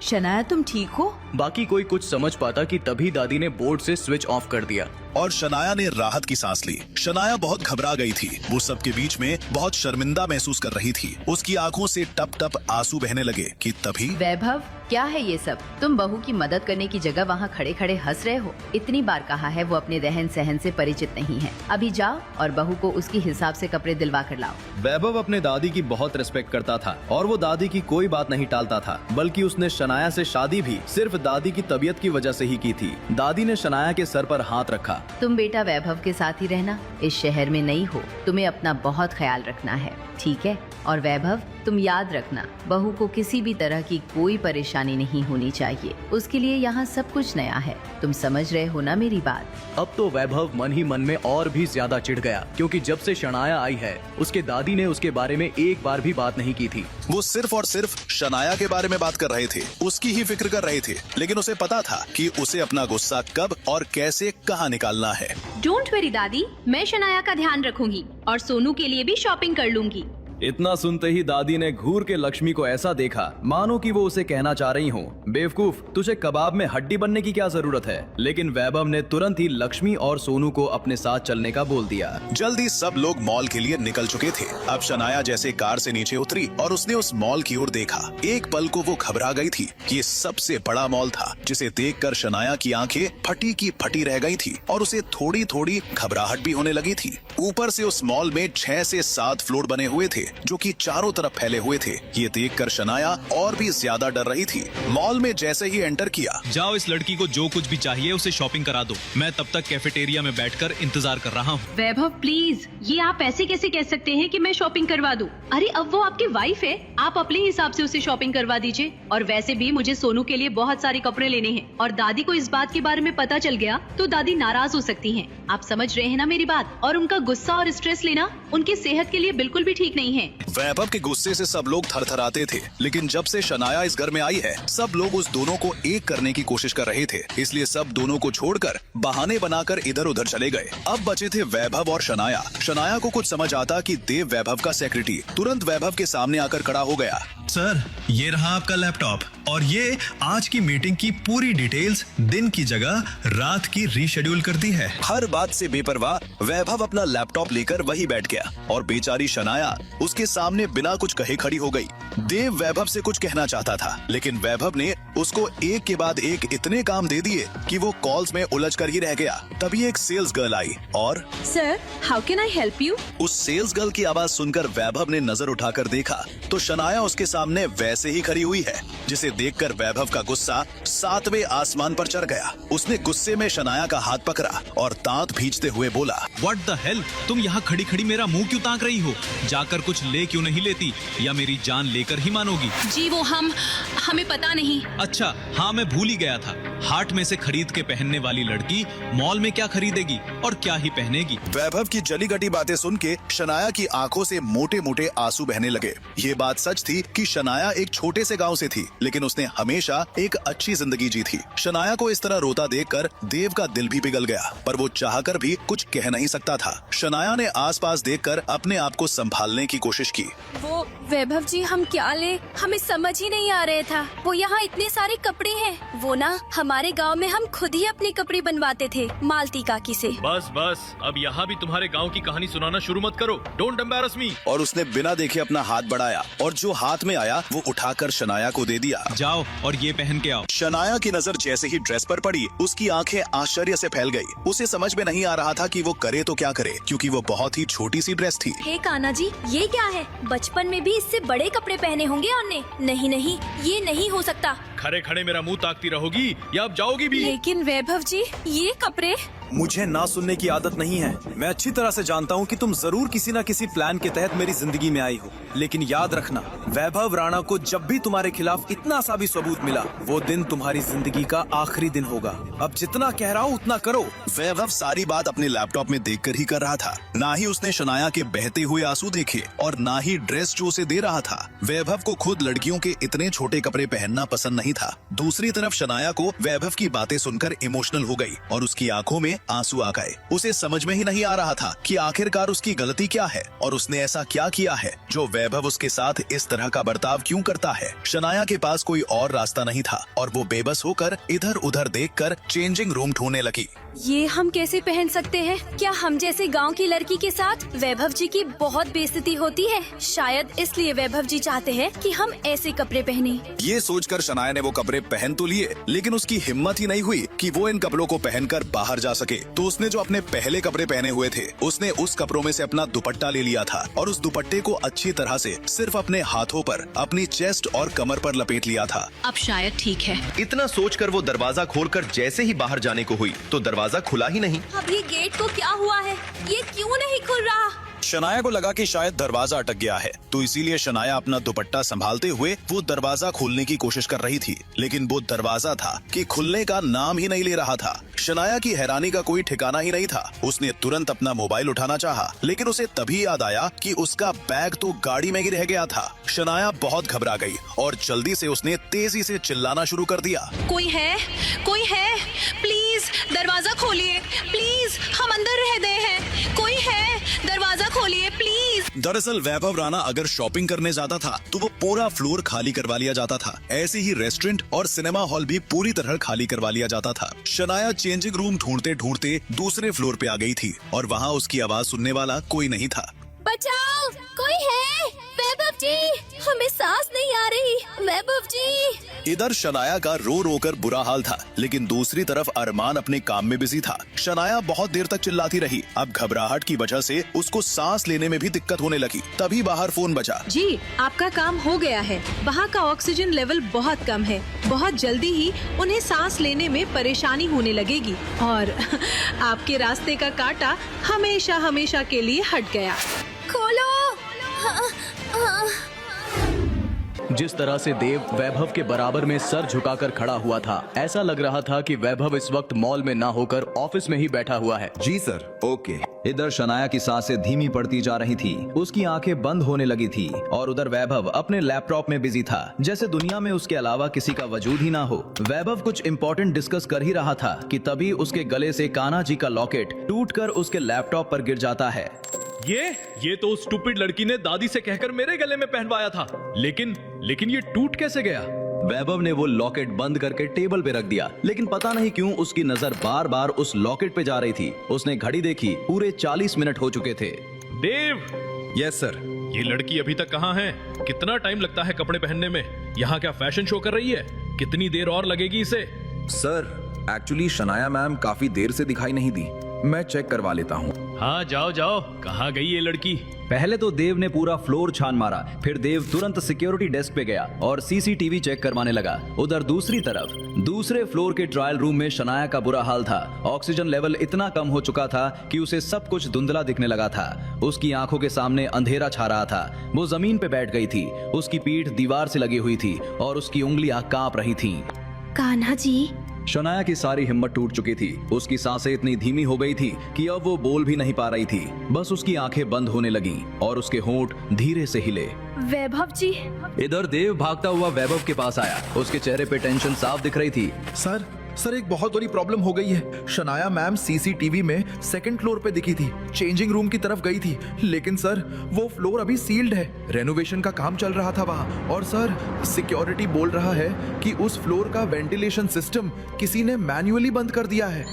शनाया तुम ठीक हो? बाकी कोई कुछ समझ पाता कि तभी दादी ने बोर्ड से स्विच ऑफ कर दिया और शनाया ने राहत की सांस ली। शनाया बहुत घबरा गई थी। वो सबके बीच में बहुत शर्मिंदा महसूस कर रही थी। उसकी आंखों से टप टप आंसू बहने लगे कि तभी वैभव, क्या है ये सब? तुम बहू की मदद करने की जगह वहाँ खड़े खड़े हंस रहे हो। इतनी बार कहा है वो अपने रहन सहन से परिचित नहीं है। अभी जाओ और बहू को उसके हिसाब से कपड़े दिलवा कर लाओ। वैभव अपने दादी की बहुत रिस्पेक्ट करता था और वो दादी की कोई बात नहीं टालता था, बल्कि उसने शनाया से शादी भी सिर्फ दादी की तबीयत की वजह से ही की थी। दादी ने शनाया के सर पर हाथ रखा। तुम बेटा वैभव के साथ ही रहना, इस शहर में नई हो, तुम्हें अपना बहुत ख्याल रखना है, ठीक है? और वैभव, तुम याद रखना, बहू को किसी भी तरह की कोई परेशानी नहीं होनी चाहिए। उसके लिए यहाँ सब कुछ नया है। तुम समझ रहे हो ना मेरी बात? अब तो वैभव मन ही मन में और भी ज्यादा चिढ़ गया, क्योंकि जब से शनाया आई है उसके दादी ने उसके बारे में एक बार भी बात नहीं की थी। वो सिर्फ और सिर्फ शनाया के बारे में बात कर रहे थे, उसकी ही फिक्र कर रहे थे। लेकिन उसे पता था कि उसे अपना गुस्सा कब और कैसे कहाँ निकालना है। डोंट वरी दादी, मैं शनाया का ध्यान रखूंगी और सोनू के लिए भी शॉपिंग कर लूंगी। इतना सुनते ही दादी ने घूर के लक्ष्मी को ऐसा देखा मानो कि वो उसे कहना चाह रही हो, बेवकूफ, तुझे कबाब में हड्डी बनने की क्या जरूरत है? लेकिन वैभव ने तुरंत ही लक्ष्मी और सोनू को अपने साथ चलने का बोल दिया। जल्दी सब लोग मॉल के लिए निकल चुके थे। अब शनाया जैसे कार से नीचे उतरी और उसने उस मॉल की ओर देखा। एक पल को वो घबरा गई थी। ये सबसे बड़ा मॉल था, जिसे देखकर शनाया की आंखें फटी की फटी रह गई थी और उसे थोड़ी थोड़ी घबराहट भी होने लगी थी। ऊपर से उस मॉल में 6 से 7 फ्लोर बने हुए थे, जो कि चारों तरफ फैले हुए थे। ये देखकर शनाया और भी ज्यादा डर रही थी। मॉल में जैसे ही एंटर किया, जाओ इस लड़की को जो कुछ भी चाहिए उसे शॉपिंग करा दो। मैं तब तक कैफेटेरिया में बैठकर इंतजार कर रहा हूँ। वैभव प्लीज, ये आप ऐसे कैसे कह सकते हैं कि मैं शॉपिंग करवा दूं? अरे अब वो आपकी वाइफ है, आप अपने हिसाब से उसे शॉपिंग करवा दीजिए। और वैसे भी मुझे सोनू के लिए बहुत सारे कपड़े लेने हैं और दादी को इस बात के बारे में पता चल गया तो दादी नाराज हो सकती हैं। आप समझ रहे हैं ना मेरी बात? और उनका गुस्सा और स्ट्रेस लेना उनकी सेहत के लिए बिल्कुल भी ठीक नहीं है। वैभव के गुस्से से सब लोग थरथराते थे। लेकिन जब से शनाया इस घर में आई है, सब लोग उस दोनों को एक करने की कोशिश कर रहे थे। इसलिए सब दोनों को छोड़कर बहाने बनाकर इधर उधर चले गए। अब बचे थे वैभव और शनाया। शनाया को कुछ समझ आता कि देव वैभव का सेक्रेटरी तुरंत वैभव के सामने आकर खड़ा हो गया। सर, ये रहा आपका लैपटॉप और ये आज की मीटिंग की पूरी डिटेल्स दिन की जगह रात की रीशेड्यूल कर दी है। हर बात से बेपरवाह वैभव अपना लैपटॉप लेकर वहीं बैठ गया और बेचारी शनाया उसके सामने बिना कुछ कहे खड़ी हो गई। देव वैभव से कुछ कहना चाहता था, लेकिन वैभव ने उसको एक के बाद एक इतने काम दे दिए कि वो कॉल्स में उलझ कर ही रह गया। तभी एक सेल्स गर्ल आई और sir, how can I help you? उस सेल्स गर्ल की आवाज सुनकर वैभव ने नजर उठाकर देखा तो शनाया उसके सामने वैसे ही खड़ी हुई है, जिसे देखकर वैभव का गुस्सा 7वें आसमान पर चढ़ गया। उसने गुस्से में शनाया का हाथ पकड़ा और दांत भींचते हुए बोला, व्हाट द हेल, तुम यहाँ खड़ी खड़ी मेरा मुंह क्यों ताक रही हो? जाकर कुछ ले क्यों नहीं लेती, या मेरी जान लेकर ही मानोगी? जी वो हमें पता नहीं। अच्छा हाँ, मैं भूल ही गया था। हाट में से खरीद के पहनने वाली लड़की मॉल में क्या खरीदेगी और क्या ही पहनेगी? वैभव की जली गटी बातें सुन के शनाया की आंखों से मोटे मोटे आंसू बहने लगे। ये बात सच थी कि शनाया एक छोटे से गांव से थी, लेकिन उसने हमेशा एक अच्छी जिंदगी जी थी। शनाया को इस तरह रोता देखकर देव का दिल भी पिघल गया, पर वो चाहकर भी कुछ कह नहीं सकता था। शनाया ने आसपास देखकर अपने आप को संभालने की कोशिश की। वो वैभव जी, हम क्या ले, हमें समझ ही नहीं आ रहा था। वो यहाँ इतने सारे कपड़े हैं। वो ना हमारे गांव में हम खुद ही अपने कपड़े बनवाते थे मालती काकी से। बस बस, अब यहाँ भी तुम्हारे गाँव की कहानी सुनाना शुरू मत करो। डोंट एम्बैरस मी। और उसने बिना देखे अपना हाथ बढ़ाया और जो हाथ में आया वो उठाकर शनाया को दे दिया। जाओ और ये पहन के आओ। शनाया की नजर जैसे ही ड्रेस पर पड़ी, उसकी आंखें आश्चर्य से फैल गई। उसे समझ में नहीं आ रहा था कि वो करे तो क्या करे, क्योंकि वो बहुत ही छोटी सी ड्रेस थी। हे कान्हा जी, ये क्या है? बचपन में भी इससे बड़े कपड़े पहने होंगे हमने। नहीं नहीं, ये नहीं हो सकता। खड़े खड़े मेरा मुंह ताकती रहोगी या अब जाओगी भी? लेकिन वैभव जी, ये कपड़े। मुझे ना सुनने की आदत नहीं है। मैं अच्छी तरह से जानता हूँ कि तुम जरूर किसी न किसी प्लान के तहत मेरी जिंदगी में आई हो, लेकिन याद रखना, वैभव राणा को जब भी तुम्हारे खिलाफ इतना सा भी सबूत मिला, वो दिन तुम्हारी जिंदगी का आखिरी दिन होगा। अब जितना कह रहा हूँ उतना करो। वैभव सारी बात अपने लैपटॉप में देखकर ही कर रहा था। ना ही उसने शनाया के बहते हुए आंसू देखे और ना ही ड्रेस जो उसे दे रहा था। वैभव को खुद लड़कियों के इतने छोटे कपड़े पहनना पसंद नहीं था। दूसरी तरफ शनाया को वैभव की बातें सुनकर इमोशनल हो गई और उसकी आंखों में आंसू आ गए। उसे समझ में ही नहीं आ रहा था कि आखिरकार उसकी गलती क्या है और उसने ऐसा क्या किया है जो वैभव उसके साथ इस तरह का बर्ताव क्यों करता है। शनाया के पास कोई और रास्ता नहीं था और वो बेबस होकर इधर उधर देखकर चेंजिंग रूम ढूंढने लगी। ये हम कैसे पहन सकते हैं? क्या हम जैसे गांव की लड़की के साथ वैभव जी की बहुत बेइज्जती होती है? शायद इसलिए वैभव जी चाहते हैं कि हम ऐसे कपड़े पहने। ये सोचकर शनाया ने वो कपड़े पहन तो लिए, लेकिन उसकी हिम्मत ही नहीं हुई कि वो इन कपड़ों को पहनकर बाहर जा सके। तो उसने जो अपने पहले कपड़े पहने हुए थे, उसने उस कपड़ों में से अपना दुपट्टा ले लिया था और उस दुपट्टे को अच्छी तरह से सिर्फ अपने हाथों पर, अपनी चेस्ट और कमर पर लपेट लिया था। अब शायद ठीक है। इतना सोचकर वो दरवाजा खोलकर जैसे ही बाहर जाने को हुई तो दरवाजा खुला ही नहीं। अब ये गेट को क्या हुआ है? ये क्यों नहीं खुल रहा? शनाया को लगा कि शायद दरवाजा अटक गया है, तो इसीलिए शनाया अपना दुपट्टा संभालते हुए वो दरवाजा खोलने की कोशिश कर रही थी, लेकिन वो दरवाजा था कि खुलने का नाम ही नहीं ले रहा था। शनाया की हैरानी का कोई ठिकाना ही नहीं था। उसने तुरंत अपना मोबाइल उठाना चाहा, लेकिन उसे तभी याद आया कि उसका बैग तो गाड़ी में ही रह गया था। शनाया बहुत घबरा गई और जल्दी से उसने तेजी से चिल्लाना शुरू कर दिया। कोई है? कोई है? प्लीज दरवाजा खोलिए, प्लीज हम अंदर रह गए हैं। कोई है? दरवाजा खोलिए प्लीज। दरअसल वैभव राणा अगर शॉपिंग करने जाता था तो वो पूरा फ्लोर खाली करवा लिया जाता था। ऐसे ही रेस्टोरेंट और सिनेमा हॉल भी पूरी तरह खाली करवा लिया जाता था। शनाया चेंजिंग रूम ढूंढते ढूंढते दूसरे फ्लोर पे आ गई थी और वहाँ उसकी आवाज सुनने वाला कोई नहीं था। बचाओ, कोई है? वैभव जी, हमें सांस नहीं आ रही। वैभव जी। इधर शनाया का रो रो कर बुरा हाल था, लेकिन दूसरी तरफ अरमान अपने काम में बिजी था। शनाया बहुत देर तक चिल्लाती रही। अब घबराहट की वजह से उसको सांस लेने में भी दिक्कत होने लगी। तभी बाहर फोन बजा। जी, आपका काम हो गया है। वहाँ का ऑक्सीजन लेवल बहुत कम है। बहुत जल्दी ही उन्हें सांस लेने में परेशानी होने लगेगी और आपके रास्ते का कांटा हमेशा हमेशा के लिए हट गया। खोलो। जिस तरह से देव वैभव के बराबर में सर झुकाकर खड़ा हुआ था, ऐसा लग रहा था कि वैभव इस वक्त मॉल में ना होकर ऑफिस में ही बैठा हुआ है। जी सर, ओके। इधर शनाया की सांसें धीमी पड़ती जा रही थी, उसकी आंखें बंद होने लगी थी और उधर वैभव अपने लैपटॉप में बिजी था, जैसे दुनिया में उसके अलावा किसी का वजूद ही ना हो। वैभव कुछ इम्पोर्टेंट डिस्कस कर ही रहा था कि तभी उसके गले से कान्हा जी का लॉकेट टूटकर उसके लैपटॉप पर गिर जाता है। ये तो स्टूपिड लड़की ने दादी से कहकर मेरे गले में पहनवाया था, लेकिन ये टूट कैसे गया? वैभव ने वो लॉकेट बंद करके टेबल पे रख दिया, लेकिन पता नहीं क्यों उसकी नजर बार बार उस लॉकेट पे जा रही थी। उसने घड़ी देखी, पूरे 40 मिनट हो चुके थे। देव। Yes sir. ये लड़की अभी तक कहाँ है? कितना टाइम लगता है कपड़े पहनने में? यहाँ क्या फैशन शो कर रही है? कितनी देर और लगेगी इसे? सर, एक्चुअली शनाया मैम काफी देर से दिखाई नहीं दी। मैं चेक करवा लेता हूँ। हाँ, जाओ जाओ। कहाँ गई ये लड़की? पहले तो देव ने पूरा फ्लोर छान मारा, फिर देव तुरंत सिक्योरिटी डेस्क पे गया और सीसीटीवी चेक करवाने लगा। उधर दूसरी तरफ दूसरे फ्लोर के ट्रायल रूम में शनाया का बुरा हाल था। ऑक्सीजन लेवल इतना कम हो चुका था कि उसे सब कुछ धुंधला दिखने लगा था। उसकी आंखों के सामने अंधेरा छा रहा था। वो जमीन पे बैठ गई थी, उसकी पीठ दीवार से लगी हुई थी और उसकी उंगलियां कांप रही थीं। कान्हा जी। शनाया की सारी हिम्मत टूट चुकी थी। उसकी सांसें इतनी धीमी हो गई थी कि अब वो बोल भी नहीं पा रही थी। बस उसकी आंखें बंद होने लगीं और उसके होंठ धीरे से हिले। वैभव जी। इधर देव भागता हुआ वैभव के पास आया। उसके चेहरे पे टेंशन साफ दिख रही थी। सर एक बहुत बड़ी प्रॉब्लम हो गई है। शनाया मैम सीसीटीवी में सेकंड फ्लोर पे दिखी थी, चेंजिंग रूम की तरफ गई थी, लेकिन सर वो फ्लोर अभी सील्ड है। रेनोवेशन का काम चल रहा था वहाँ और सर सिक्योरिटी बोल रहा है कि उस फ्लोर का वेंटिलेशन सिस्टम किसी ने मैन्युअली बंद कर दिया है।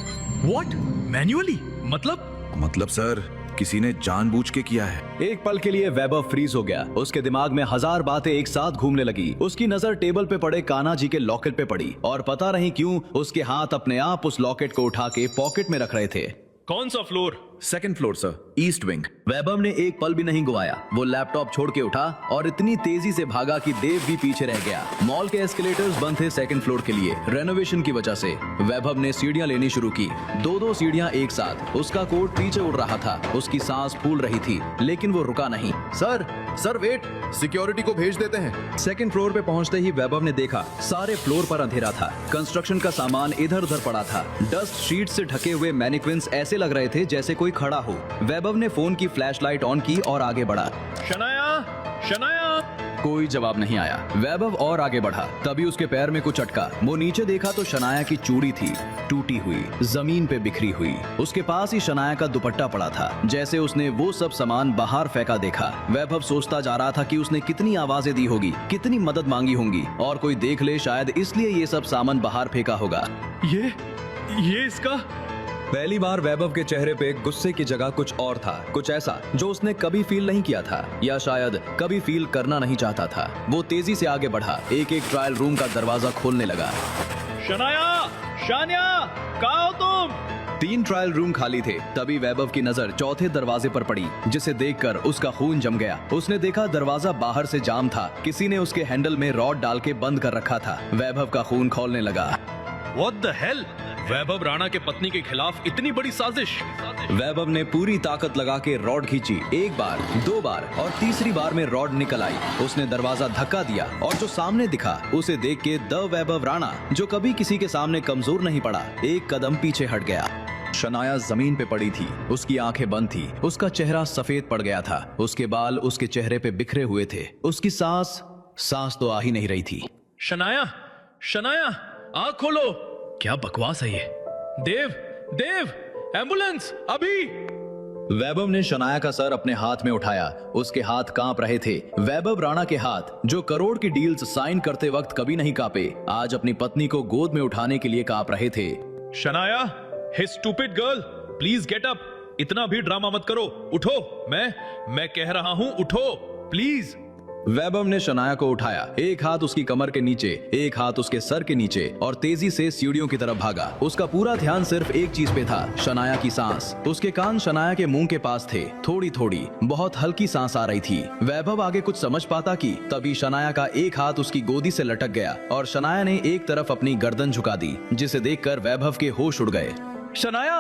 व्हाट? मैन्युअली? मतलब सर किसी ने जानबूझ के किया है। एक पल के लिए वैभव फ्रीज हो गया। उसके दिमाग में हजार बातें एक साथ घूमने लगी। उसकी नजर टेबल पे पड़े कान्हा जी के लॉकेट पे पड़ी और पता नहीं क्यों उसके हाथ अपने आप उस लॉकेट को उठा के पॉकेट में रख रहे थे। कौन सा floor? Second floor sir, east wing. Vaibhav ने एक पल भी नहीं गवाया। वो लैपटॉप छोड़ के उठा और इतनी तेजी से भागा कि देव भी पीछे रह गया। मॉल के एस्केलेटर्स बंद थे सेकंड फ्लोर के लिए रेनोवेशन की वजह से। वैभव ने सीढ़ियां लेनी शुरू की, दो सीढ़ियां एक साथ। उसका कोट पीछे उड़ रहा था, उसकी सांस फूल रही थी, लेकिन वो रुका नहीं। सर वेट, सिक्योरिटी को भेज देते हैं। सेकंड फ्लोर पे पहुंचते ही वैभव ने देखा सारे फ्लोर पर अंधेरा था। कंस्ट्रक्शन का सामान इधर उधर पड़ा था। डस्ट शीट से ढके हुए मैनिक्विन्स ऐसे लग रहे थे जैसे कोई खड़ा हो। वैभव ने फोन की फ्लैशलाइट ऑन की और आगे बढ़ा। शनाया! कोई जवाब नहीं आया। वैभव और आगे बढ़ा, तभी उसके पैर में कुछ अटका। वो नीचे देखा तो शनाया की चूड़ी थी, टूटी हुई, जमीन पे बिखरी हुई। उसके पास ही शनाया का दुपट्टा पड़ा था, जैसे उसने वो सब सामान बाहर फेंका देखा। वैभव सोचता जा रहा था कि उसने कितनी आवाजें दी होगी, कितनी मदद मांगी होंगी, और कोई देख ले शायद इसलिए ये सब सामान बाहर फेंका होगा। ये इसका पहली बार वैभव के चेहरे पे गुस्से की जगह कुछ और था, कुछ ऐसा जो उसने कभी फील नहीं किया था, या शायद कभी फील करना नहीं चाहता था। वो तेजी से आगे बढ़ा, एक एक ट्रायल रूम का दरवाजा खोलने लगा। शनाया, शानिया, कहाँ हो तुम? 3 ट्रायल रूम खाली थे। तभी वैभव की नजर चौथे दरवाजे पर पड़ी, जिसे देखकर उसका खून जम गया। उसने देखा दरवाजा बाहर से जाम था, किसी ने उसके हैंडल में रॉड डाल के बंद कर रखा था। वैभव का खून खौलने लगा। What the hell? वैभव राणा के पत्नी के खिलाफ इतनी बड़ी साजिश। वैभव ने पूरी ताकत लगा के रॉड खींची। 1 बार, 2 बार और तीसरी बार में रॉड निकल आई। उसने दरवाजा धक्का दिया और जो सामने दिखा उसे देख के द वैभव राणा, जो कभी किसी के सामने कमजोर नहीं पड़ा, 1 कदम पीछे हट गया। शनाया जमीन पे पड़ी थी, उसकी आंखें बंद थी, उसका चेहरा सफेद पड़ गया था, उसके बाल उसके चेहरे पे बिखरे हुए थे, उसकी सांस तो आ ही नहीं रही थी। शनाया, शनाया, आँख खोलो। क्या बकवास है ये? देव, एम्बुलेंस अभी। वैभव ने शनाया का सर अपने हाथ में उठाया। उसके हाथ कांप रहे थे। वैभव राणा के हाथ, जो करोड़ की डील्स साइन करते वक्त कभी नहीं कांपे, आज अपनी पत्नी को गोद में उठाने के लिए कांप रहे थे। Shanaya, hey stupid girl, please get up. इतना भी ड्रामा मत करो, उठो। मैं कह रहा हूँ, उठो प्लीज। वैभव ने शनाया को उठाया, एक हाथ उसकी कमर के नीचे, एक हाथ उसके सर के नीचे, और तेजी से सीढ़ियों की तरफ भागा। उसका पूरा ध्यान सिर्फ एक चीज पे था, शनाया की सांस। उसके कान शनाया के मुंह के पास थे, थोड़ी थोड़ी बहुत हल्की सांस आ रही थी। वैभव आगे कुछ समझ पाता कि तभी शनाया का एक हाथ उसकी गोदी से लटक गया और शनाया ने एक तरफ अपनी गर्दन झुका दी, जिसे देखकर वैभव के होश उड़ गए। शनाया,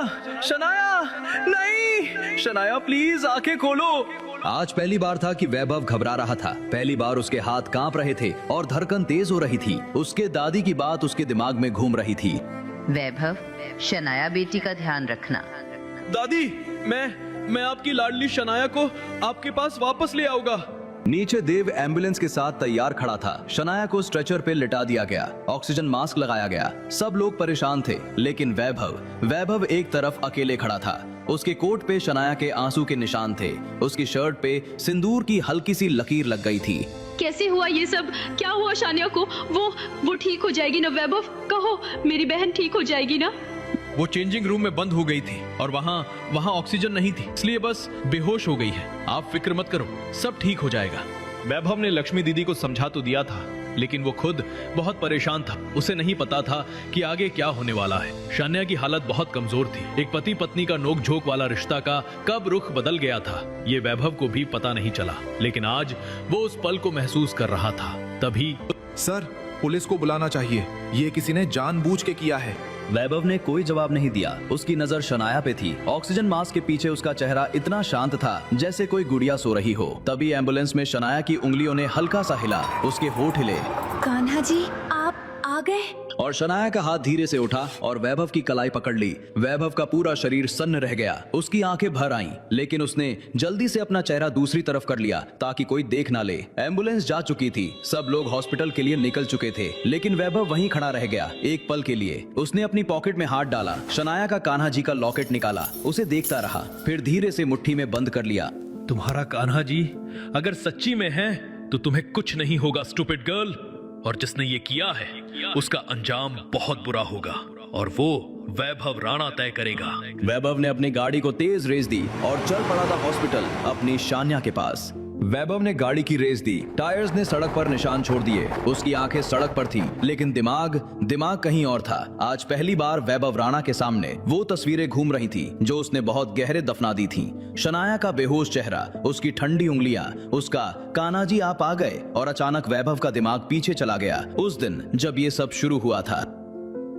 नहीं, शनाया प्लीज आंखें खोलो। आज पहली बार था कि वैभव घबरा रहा था। पहली बार उसके हाथ कांप रहे थे और धड़कन तेज हो रही थी। उसके दादी की बात उसके दिमाग में घूम रही थी। वैभव, शनाया बेटी का ध्यान रखना। दादी, मैं आपकी लाडली शनाया को आपके पास वापस ले आऊंगा। नीचे देव एम्बुलेंस के साथ तैयार खड़ा था। शनाया को स्ट्रेचर पे लिटा दिया गया, ऑक्सीजन मास्क लगाया गया। सब लोग परेशान थे, लेकिन वैभव एक तरफ अकेले खड़ा था। उसके कोट पे शनाया के आंसू के निशान थे। उसकी शर्ट पे सिंदूर की हल्की सी लकीर लग गई थी। कैसे हुआ ये सब? क्या हुआ शानिया को? वो ठीक हो जाएगी ना वैभव? कहो, मेरी बहन ठीक हो जाएगी ना? वो चेंजिंग रूम में बंद हो गई थी और वहाँ ऑक्सीजन नहीं थी, इसलिए बस बेहोश हो गई है। आप फिक्र मत करो, सब ठीक हो जाएगा। वैभव ने लक्ष्मी दीदी को समझा तो दिया था, लेकिन वो खुद बहुत परेशान था। उसे नहीं पता था कि आगे क्या होने वाला है। शानिया की हालत बहुत कमजोर थी। एक पति पत्नी का नोक झोंक वाला रिश्ता का कब रुख बदल गया था, ये वैभव को भी पता नहीं चला। लेकिन आज वो उस पल को महसूस कर रहा था। तभी सर, पुलिस को बुलाना चाहिए, ये किसी ने जानबूझ के किया है। वैभव ने कोई जवाब नहीं दिया। उसकी नजर शनाया पे थी। ऑक्सीजन मास्क के पीछे उसका चेहरा इतना शांत था जैसे कोई गुड़िया सो रही हो। तभी एम्बुलेंस में शनाया की उंगलियों ने हल्का सा हिला, उसके होठ हिले। कान्हा जी, आप आ गए? और शनाया का हाथ धीरे से उठा और वैभव की कलाई पकड़ ली। वैभव का पूरा शरीर सन्न रह गया, उसकी आंखें भर आईं, लेकिन उसने जल्दी से अपना चेहरा दूसरी तरफ कर लिया ताकि कोई देख ना ले। एम्बुलेंस जा चुकी थी, सब लोग हॉस्पिटल के लिए निकल चुके थे, लेकिन वैभव वहीं खड़ा रह गया। एक पल के लिए उसने अपनी पॉकेट में हाथ डाला, शनाया का कान्हा जी का लॉकेट निकाला, उसे देखता रहा, फिर धीरे से मुट्ठी में बंद कर लिया। तुम्हारा कान्हा जी अगर सच्ची में है तो तुम्हें कुछ नहीं होगा, स्टूपिड गर्ल। और जिसने ये किया है उसका अंजाम बहुत बुरा होगा, और वो वैभव राणा तय करेगा। वैभव ने अपनी गाड़ी को तेज रेस दी और चल पड़ा था हॉस्पिटल अपनी शानिया के पास। वैभव ने गाड़ी की रेस दी, टायर्स ने सड़क पर निशान छोड़ दिए। उसकी आंखें सड़क पर थी, लेकिन दिमाग कहीं और था। आज पहली बार वैभव राणा के सामने वो तस्वीरें घूम रही थी जो उसने बहुत गहरे दफना दी थी। शनाया का बेहोश चेहरा, उसकी ठंडी उंगलियां, उसका कान्हा जी आप आ गए, और अचानक वैभव का दिमाग पीछे चला गया उस दिन जब ये सब शुरू हुआ था।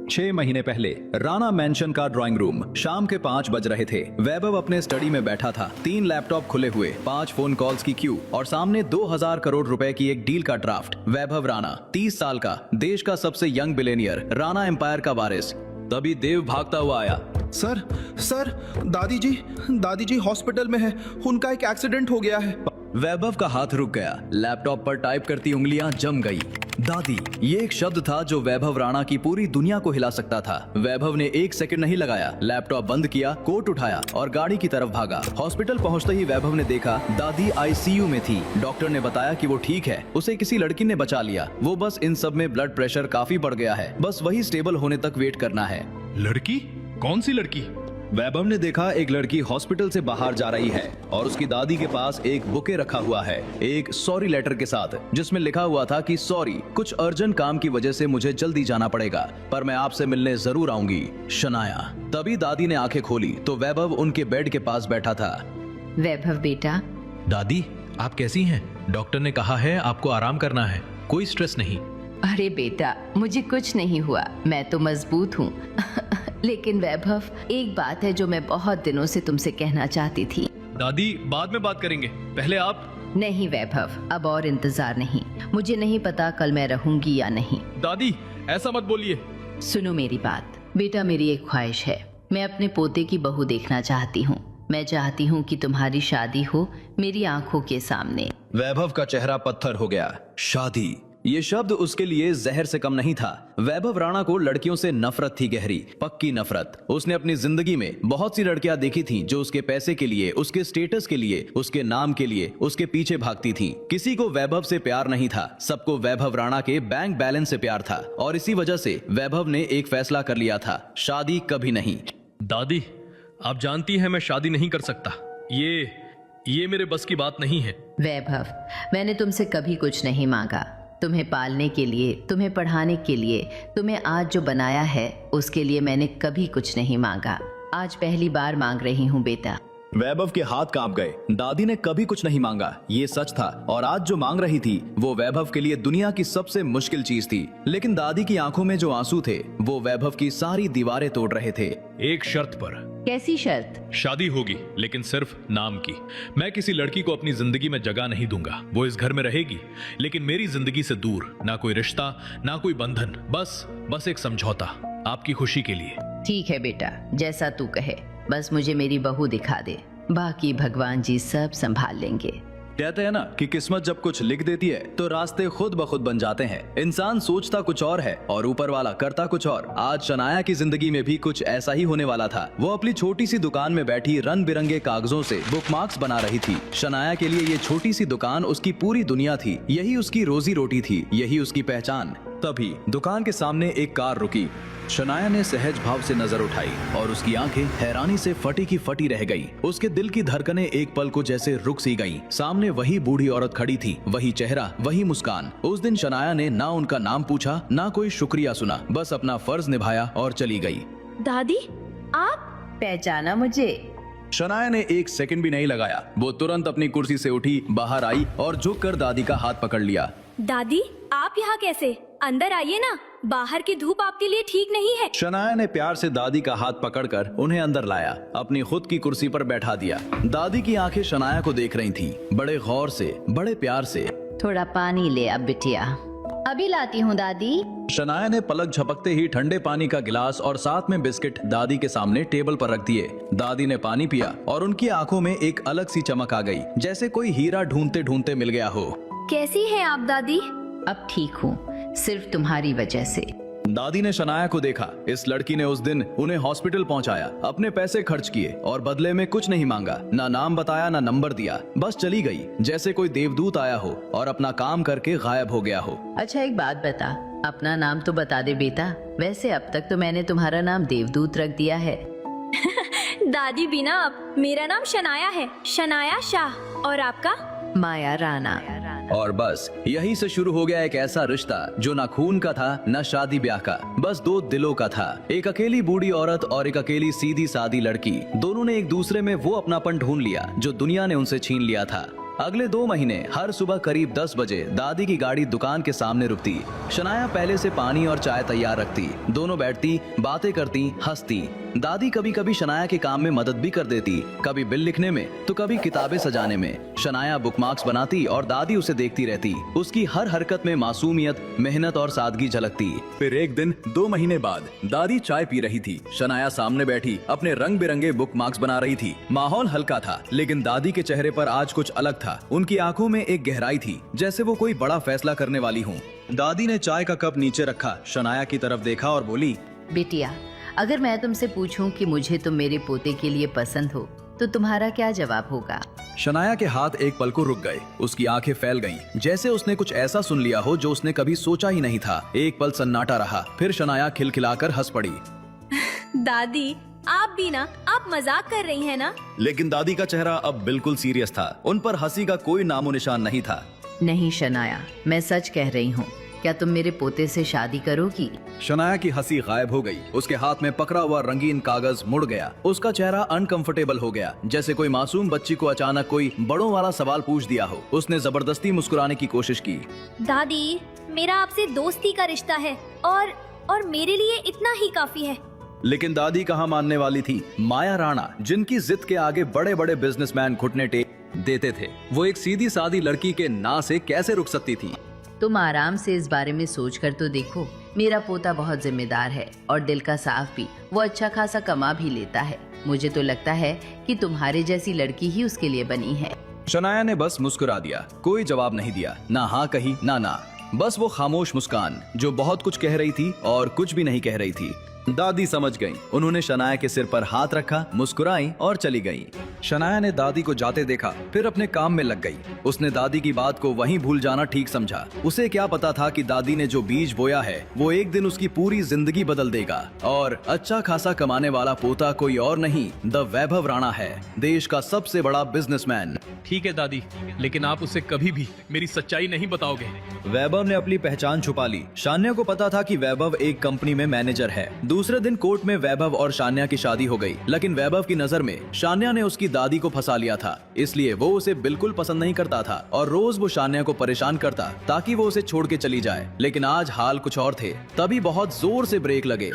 6 महीने पहले राणा मैंशन का ड्राइंग रूम। शाम के 5 बज रहे थे। वैभव अपने स्टडी में बैठा था। 3 लैपटॉप खुले हुए, 5 फोन कॉल्स की क्यू और सामने 2000 करोड़ रुपए की एक डील का ड्राफ्ट। वैभव राणा 30 साल का, देश का सबसे यंग बिलियनियर, राणा एम्पायर का वारिस। तभी देव भागता हुआ आया। सर, दादी जी हॉस्पिटल में है, उनका एक एक्सीडेंट हो गया है। वैभव का हाथ रुक गया। लैपटॉप पर टाइप करती उंगलियां जम गई। दादी, ये एक शब्द था जो वैभव राणा की पूरी दुनिया को हिला सकता था। वैभव ने 1 सेकंड नहीं लगाया, लैपटॉप बंद किया, कोट उठाया और गाड़ी की तरफ भागा। हॉस्पिटल पहुंचते ही वैभव ने देखा दादी आईसीयू में थी। डॉक्टर ने बताया कि वो ठीक है, उसे किसी लड़की ने बचा लिया। वो बस इन सब में ब्लड प्रेशर काफी बढ़ गया है, बस वही स्टेबल होने तक वेट करना है। लड़की? कौन सी लड़की? वैभव ने देखा एक लड़की हॉस्पिटल से बाहर जा रही है और उसकी दादी के पास एक बुके रखा हुआ है, एक सॉरी लेटर के साथ, जिसमें लिखा हुआ था कि सॉरी, कुछ अर्जेंट काम की वजह से मुझे जल्दी जाना पड़ेगा, पर मैं आपसे मिलने जरूर आऊंगी, शनाया। तभी दादी ने आंखें खोली तो वैभव उनके बेड के पास बैठा था। वैभव बेटा। दादी, आप कैसी हैं? डॉक्टर ने कहा है आपको आराम करना है, कोई स्ट्रेस नहीं। अरे बेटा, मुझे कुछ नहीं हुआ, मैं तो मजबूत हूँ। लेकिन वैभव, एक बात है जो मैं बहुत दिनों से तुमसे कहना चाहती थी। दादी, बाद में बात करेंगे, पहले आप। नहीं वैभव, अब और इंतजार नहीं। मुझे नहीं पता कल मैं रहूंगी या नहीं। दादी, ऐसा मत बोलिए। सुनो मेरी बात बेटा, मेरी एक ख्वाहिश है। मैं अपने पोते की बहू देखना चाहती हूँ। मैं चाहती हूँ कि तुम्हारी शादी हो मेरी आंखों के सामने। वैभव का चेहरा पत्थर हो गया। शादी, ये शब्द उसके लिए जहर से कम नहीं था। वैभव राणा को लड़कियों से नफरत थी, गहरी पक्की नफरत। उसने अपनी जिंदगी में बहुत सी लड़कियां देखी थीं जो उसके पैसे के लिए, उसके स्टेटस के लिए, उसके नाम के लिए उसके पीछे भागती थीं। किसी को वैभव से प्यार नहीं था, सबको वैभव राणा के बैंक बैलेंस से प्यार था। और इसी वजह से वैभव ने एक फैसला कर लिया था, शादी कभी नहीं। दादी, आप जानती हैं मैं शादी नहीं कर सकता, ये मेरे बस की बात नहीं है। वैभव, मैंने तुमसे कभी कुछ नहीं मांगा। तुम्हें पालने के लिए, तुम्हें पढ़ाने के लिए, तुम्हें आज जो बनाया है उसके लिए मैंने कभी कुछ नहीं मांगा। आज पहली बार मांग रही हूँ बेटा। वैभव के हाथ कांप गए। दादी ने कभी कुछ नहीं मांगा, ये सच था। और आज जो मांग रही थी वो वैभव के लिए दुनिया की सबसे मुश्किल चीज थी। लेकिन दादी की आंखों में जो आंसू थे वो वैभव की सारी दीवारें तोड़ रहे थे। एक शर्त पर। कैसी शर्त? शादी होगी, लेकिन सिर्फ नाम की। मैं किसी लड़की को अपनी जिंदगी में जगह नहीं दूंगा। वो इस घर में रहेगी, लेकिन मेरी जिंदगी से दूर। ना कोई रिश्ता, ना कोई बंधन, बस एक समझौता, आपकी खुशी के लिए। ठीक है बेटा, जैसा तू कहे, बस मुझे मेरी बहू दिखा दे, बाकी भगवान जी सब संभाल लेंगे। कहते हैं ना कि किस्मत जब कुछ लिख देती है तो रास्ते खुद ब खुद बन जाते हैं। इंसान सोचता कुछ और है और ऊपर वाला करता कुछ और। आज शनाया की जिंदगी में भी कुछ ऐसा ही होने वाला था। वो अपनी छोटी सी दुकान में बैठी रंग बिरंगे कागजों से बुकमार्क्स बना रही थी। शनाया के लिए ये छोटी सी दुकान उसकी पूरी दुनिया थी। यही उसकी रोजी रोटी थी, यही उसकी पहचान। तभी दुकान के सामने एक कार रुकी। शनाया ने सहज भाव से नजर उठाई और उसकी आंखें हैरानी से फटी की फटी रह गईं। उसके दिल की धड़कनें एक पल को जैसे रुक सी गईं। सामने वही बूढ़ी औरत खड़ी थी, वही चेहरा, वही मुस्कान। उस दिन शनाया ने ना उनका नाम पूछा, ना कोई शुक्रिया सुना, बस अपना फर्ज निभाया और चली गई। दादी, आप पहचाना मुझे? शनाया ने 1 सेकंड भी नहीं लगाया। वो तुरंत अपनी कुर्सी से उठी, बाहर आई और झुककर दादी का हाथ पकड़ लिया। दादी, आप यहाँ कैसे? अंदर आइए ना, बाहर की धूप आपके लिए ठीक नहीं है। शनाया ने प्यार से दादी का हाथ पकड़कर उन्हें अंदर लाया, अपनी खुद की कुर्सी पर बैठा दिया। दादी की आंखें शनाया को देख रही थीं, बड़े गौर से, बड़े प्यार से। थोड़ा पानी ले अब बिटिया। अभी लाती हूँ दादी। शनाया ने पलक झपकते ही ठंडे पानी का गिलास और साथ में बिस्किट दादी के सामने टेबल पर रख दिए। दादी ने पानी पिया और उनकी आंखों में एक अलग सी चमक आ गई, जैसे कोई हीरा ढूंढते ढूंढते मिल गया हो। कैसी हैं आप दादी? अब ठीक हूँ, सिर्फ तुम्हारी वजह से। दादी ने शनाया को देखा। इस लड़की ने उस दिन उन्हें हॉस्पिटल पहुंचाया, अपने पैसे खर्च किए और बदले में कुछ नहीं मांगा, ना नाम बताया, ना नंबर दिया, बस चली गई जैसे कोई देवदूत आया हो और अपना काम करके गायब हो गया हो। अच्छा एक बात बता, अपना नाम तो बता दे बेटा। वैसे अब तक तो मैंने तुम्हारा नाम देवदूत रख दिया है। दादी बिना आप, मेरा नाम शनाया है, शनाया शाह। और आपका? माया राणा। और बस यही से शुरू हो गया एक ऐसा रिश्ता जो ना खून का था, ना शादी ब्याह का, बस 2 दिलों का था। एक अकेली बूढ़ी औरत और एक अकेली सीधी सादी लड़की। दोनों ने एक दूसरे में वो अपनापन ढूंढ लिया जो दुनिया ने उनसे छीन लिया था। अगले 2 महीने हर सुबह करीब 10 बजे दादी की गाड़ी दुकान के सामने रुकती। शनाया पहले से पानी और चाय तैयार रखती। दोनों बैठती, बातें करती, हंसती। दादी कभी कभी शनाया के काम में मदद भी कर देती, कभी बिल लिखने में तो कभी किताबें सजाने में। शनाया बुकमार्क्स बनाती और दादी उसे देखती रहती। उसकी हर हरकत में मासूमियत, मेहनत और सादगी झलकती। फिर एक दिन 2 महीने बाद दादी चाय पी रही थी। शनाया सामने बैठी अपने रंग बिरंगे बुकमार्क्स बना रही थी। माहौल हल्का था, लेकिन दादी के चेहरे पर आज कुछ अलग था। उनकी आंखों में एक गहराई थी, जैसे वो कोई बड़ा फैसला करने वाली हूँ। दादी ने चाय का कप नीचे रखा, शनाया की तरफ देखा और बोली, बिटिया, अगर मैं तुमसे पूछूं कि मुझे तुम मेरे पोते के लिए पसंद हो तो तुम्हारा क्या जवाब होगा? शनाया के हाथ एक पल को रुक गए। उसकी आंखें फैल गईं, जैसे उसने कुछ ऐसा सुन लिया हो जो उसने कभी सोचा ही नहीं था। एक पल सन्नाटा रहा, फिर शनाया खिलखिलाकर हंस पड़ी। दादी, आप भी ना, आप मजाक कर रही हैं ना? लेकिन दादी का चेहरा अब बिल्कुल सीरियस था। उन पर हंसी का कोई नामो निशान नहीं था। नहीं शनाया, मैं सच कह रही हूँ। क्या तुम मेरे पोते से शादी करोगी? शनाया की हंसी गायब हो गई। उसके हाथ में पकड़ा हुआ रंगीन कागज मुड़ गया। उसका चेहरा अनकंफर्टेबल हो गया, जैसे कोई मासूम बच्ची को अचानक कोई बड़ों वाला सवाल पूछ दिया हो। उसने जबरदस्ती मुस्कुराने की कोशिश की। दादी, मेरा आपसे दोस्ती का रिश्ता है और मेरे लिए इतना ही काफी है। लेकिन दादी कहाँ मानने वाली थी। माया राणा, जिनकी जिद के आगे बड़े बड़े बिजनेसमैन घुटने टेक देते थे, वो एक सीधी सादी लड़की के ना से कैसे रुक सकती थी? तुम आराम से इस बारे में सोच कर तो देखो। मेरा पोता बहुत जिम्मेदार है और दिल का साफ भी। वो अच्छा खासा कमा भी लेता है। मुझे तो लगता है कि तुम्हारे जैसी लड़की ही उसके लिए बनी है। शनाया ने बस मुस्कुरा दिया, कोई जवाब नहीं दिया। ना हाँ कही ना। बस वो खामोश मुस्कान जो बहुत कुछ कह रही थी और कुछ भी नहीं कह रही थी। दादी समझ गईं। उन्होंने शनाया के सिर पर हाथ रखा, मुस्कुराई और चली गईं। शनाया ने दादी को जाते देखा, फिर अपने काम में लग गई। उसने दादी की बात को वहीं भूल जाना ठीक समझा। उसे क्या पता था कि दादी ने जो बीज बोया है वो एक दिन उसकी पूरी जिंदगी बदल देगा। और अच्छा खासा कमाने वाला पोता कोई और नहीं, द वैभव राणा है, देश का सबसे बड़ा बिजनेसमैन। ठीक है दादी, लेकिन आप उसे कभी भी मेरी सच्चाई नहीं बताओगे। वैभव ने अपनी पहचान छुपा ली। शान्या को पता था कि वैभव एक कंपनी में मैनेजर है। दूसरे दिन कोर्ट में वैभव और शान्या की शादी हो गई, लेकिन वैभव की नजर में शान्या ने उसकी दादी को फंसा लिया था। इसलिए वो उसे बिल्कुल पसंद नहीं करता था और रोज वो शान्या को परेशान करता ताकि वो उसे छोड़ के चली जाए। लेकिन आज हाल कुछ और थे। तभी बहुत जोर से ब्रेक लगे।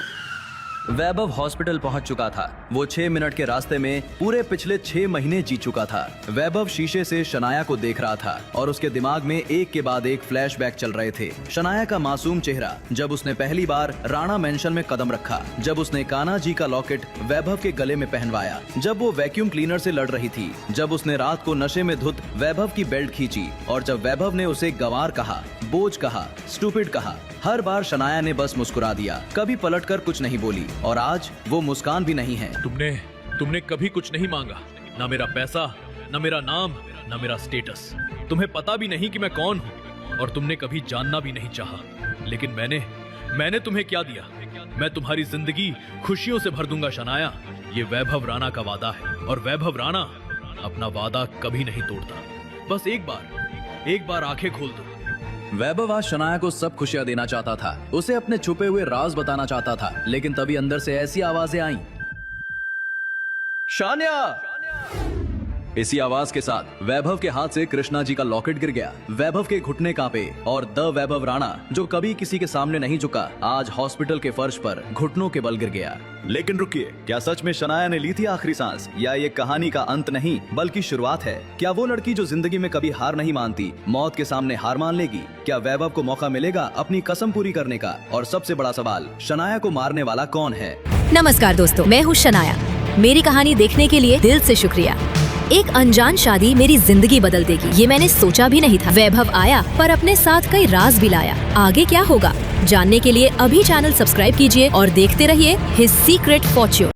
वैभव हॉस्पिटल पहुंच चुका था। वो 6 मिनट के रास्ते में पूरे पिछले 6 महीने जी चुका था। वैभव शीशे से शनाया को देख रहा था और उसके दिमाग में एक के बाद एक फ्लैशबैक चल रहे थे। शनाया का मासूम चेहरा, जब उसने पहली बार राणा मेंशन में कदम रखा, जब उसने कान्हा जी का लॉकेट वैभव के गले में पहनवाया, जब वो वैक्यूम क्लीनर से लड़ रही थी, जब उसने रात को नशे में धुत वैभव की बेल्ट खींची और जब वैभव ने उसे गंवार कहा, बोझ कहा, स्टूपिड कहा। हर बार शनाया ने बस मुस्कुरा दिया, कभी पलटकर कुछ नहीं बोली। और आज वो मुस्कान भी नहीं है। तुमने कभी कुछ नहीं मांगा, ना मेरा पैसा, ना मेरा नाम, ना मेरा स्टेटस। तुम्हें पता भी नहीं कि मैं कौन हूँ और तुमने कभी जानना भी नहीं चाहा। लेकिन मैंने तुम्हें क्या दिया? मैं तुम्हारी जिंदगी खुशियों से भर दूंगा शनाया। ये वैभव राणा का वादा है और वैभव राणा अपना वादा कभी नहीं तोड़ता। बस एक बार आंखें खोल दो। वैभव आज शनाया को सब खुशियां देना चाहता था। उसे अपने छुपे हुए राज बताना चाहता था, लेकिन तभी अंदर से ऐसी आवाजें आईं। शान्या! इसी आवाज के साथ वैभव के हाथ से कृष्णा जी का लॉकेट गिर गया। वैभव के घुटने कांपे और द वैभव राणा, जो कभी किसी के सामने नहीं झुका, आज हॉस्पिटल के फर्श पर घुटनों के बल गिर गया। लेकिन रुकिए, क्या सच में शनाया ने ली थी आखिरी सांस, या ये कहानी का अंत नहीं बल्कि शुरुआत है? क्या वो लड़की जो जिंदगी में कभी हार नहीं मानती, मौत के सामने हार मान लेगी? क्या वैभव को मौका मिलेगा अपनी कसम पूरी करने का? और सबसे बड़ा सवाल, शनाया को मारने वाला कौन है? नमस्कार दोस्तों, मैं हूँ शनाया। मेरी कहानी देखने के लिए दिल से शुक्रिया। एक अनजान शादी मेरी जिंदगी बदल देगी, ये मैंने सोचा भी नहीं था। वैभव आया पर अपने साथ कई राज भी लाया। आगे क्या होगा जानने के लिए अभी चैनल सब्सक्राइब कीजिए और देखते रहिए हिज सीक्रेट फॉर्च्यून।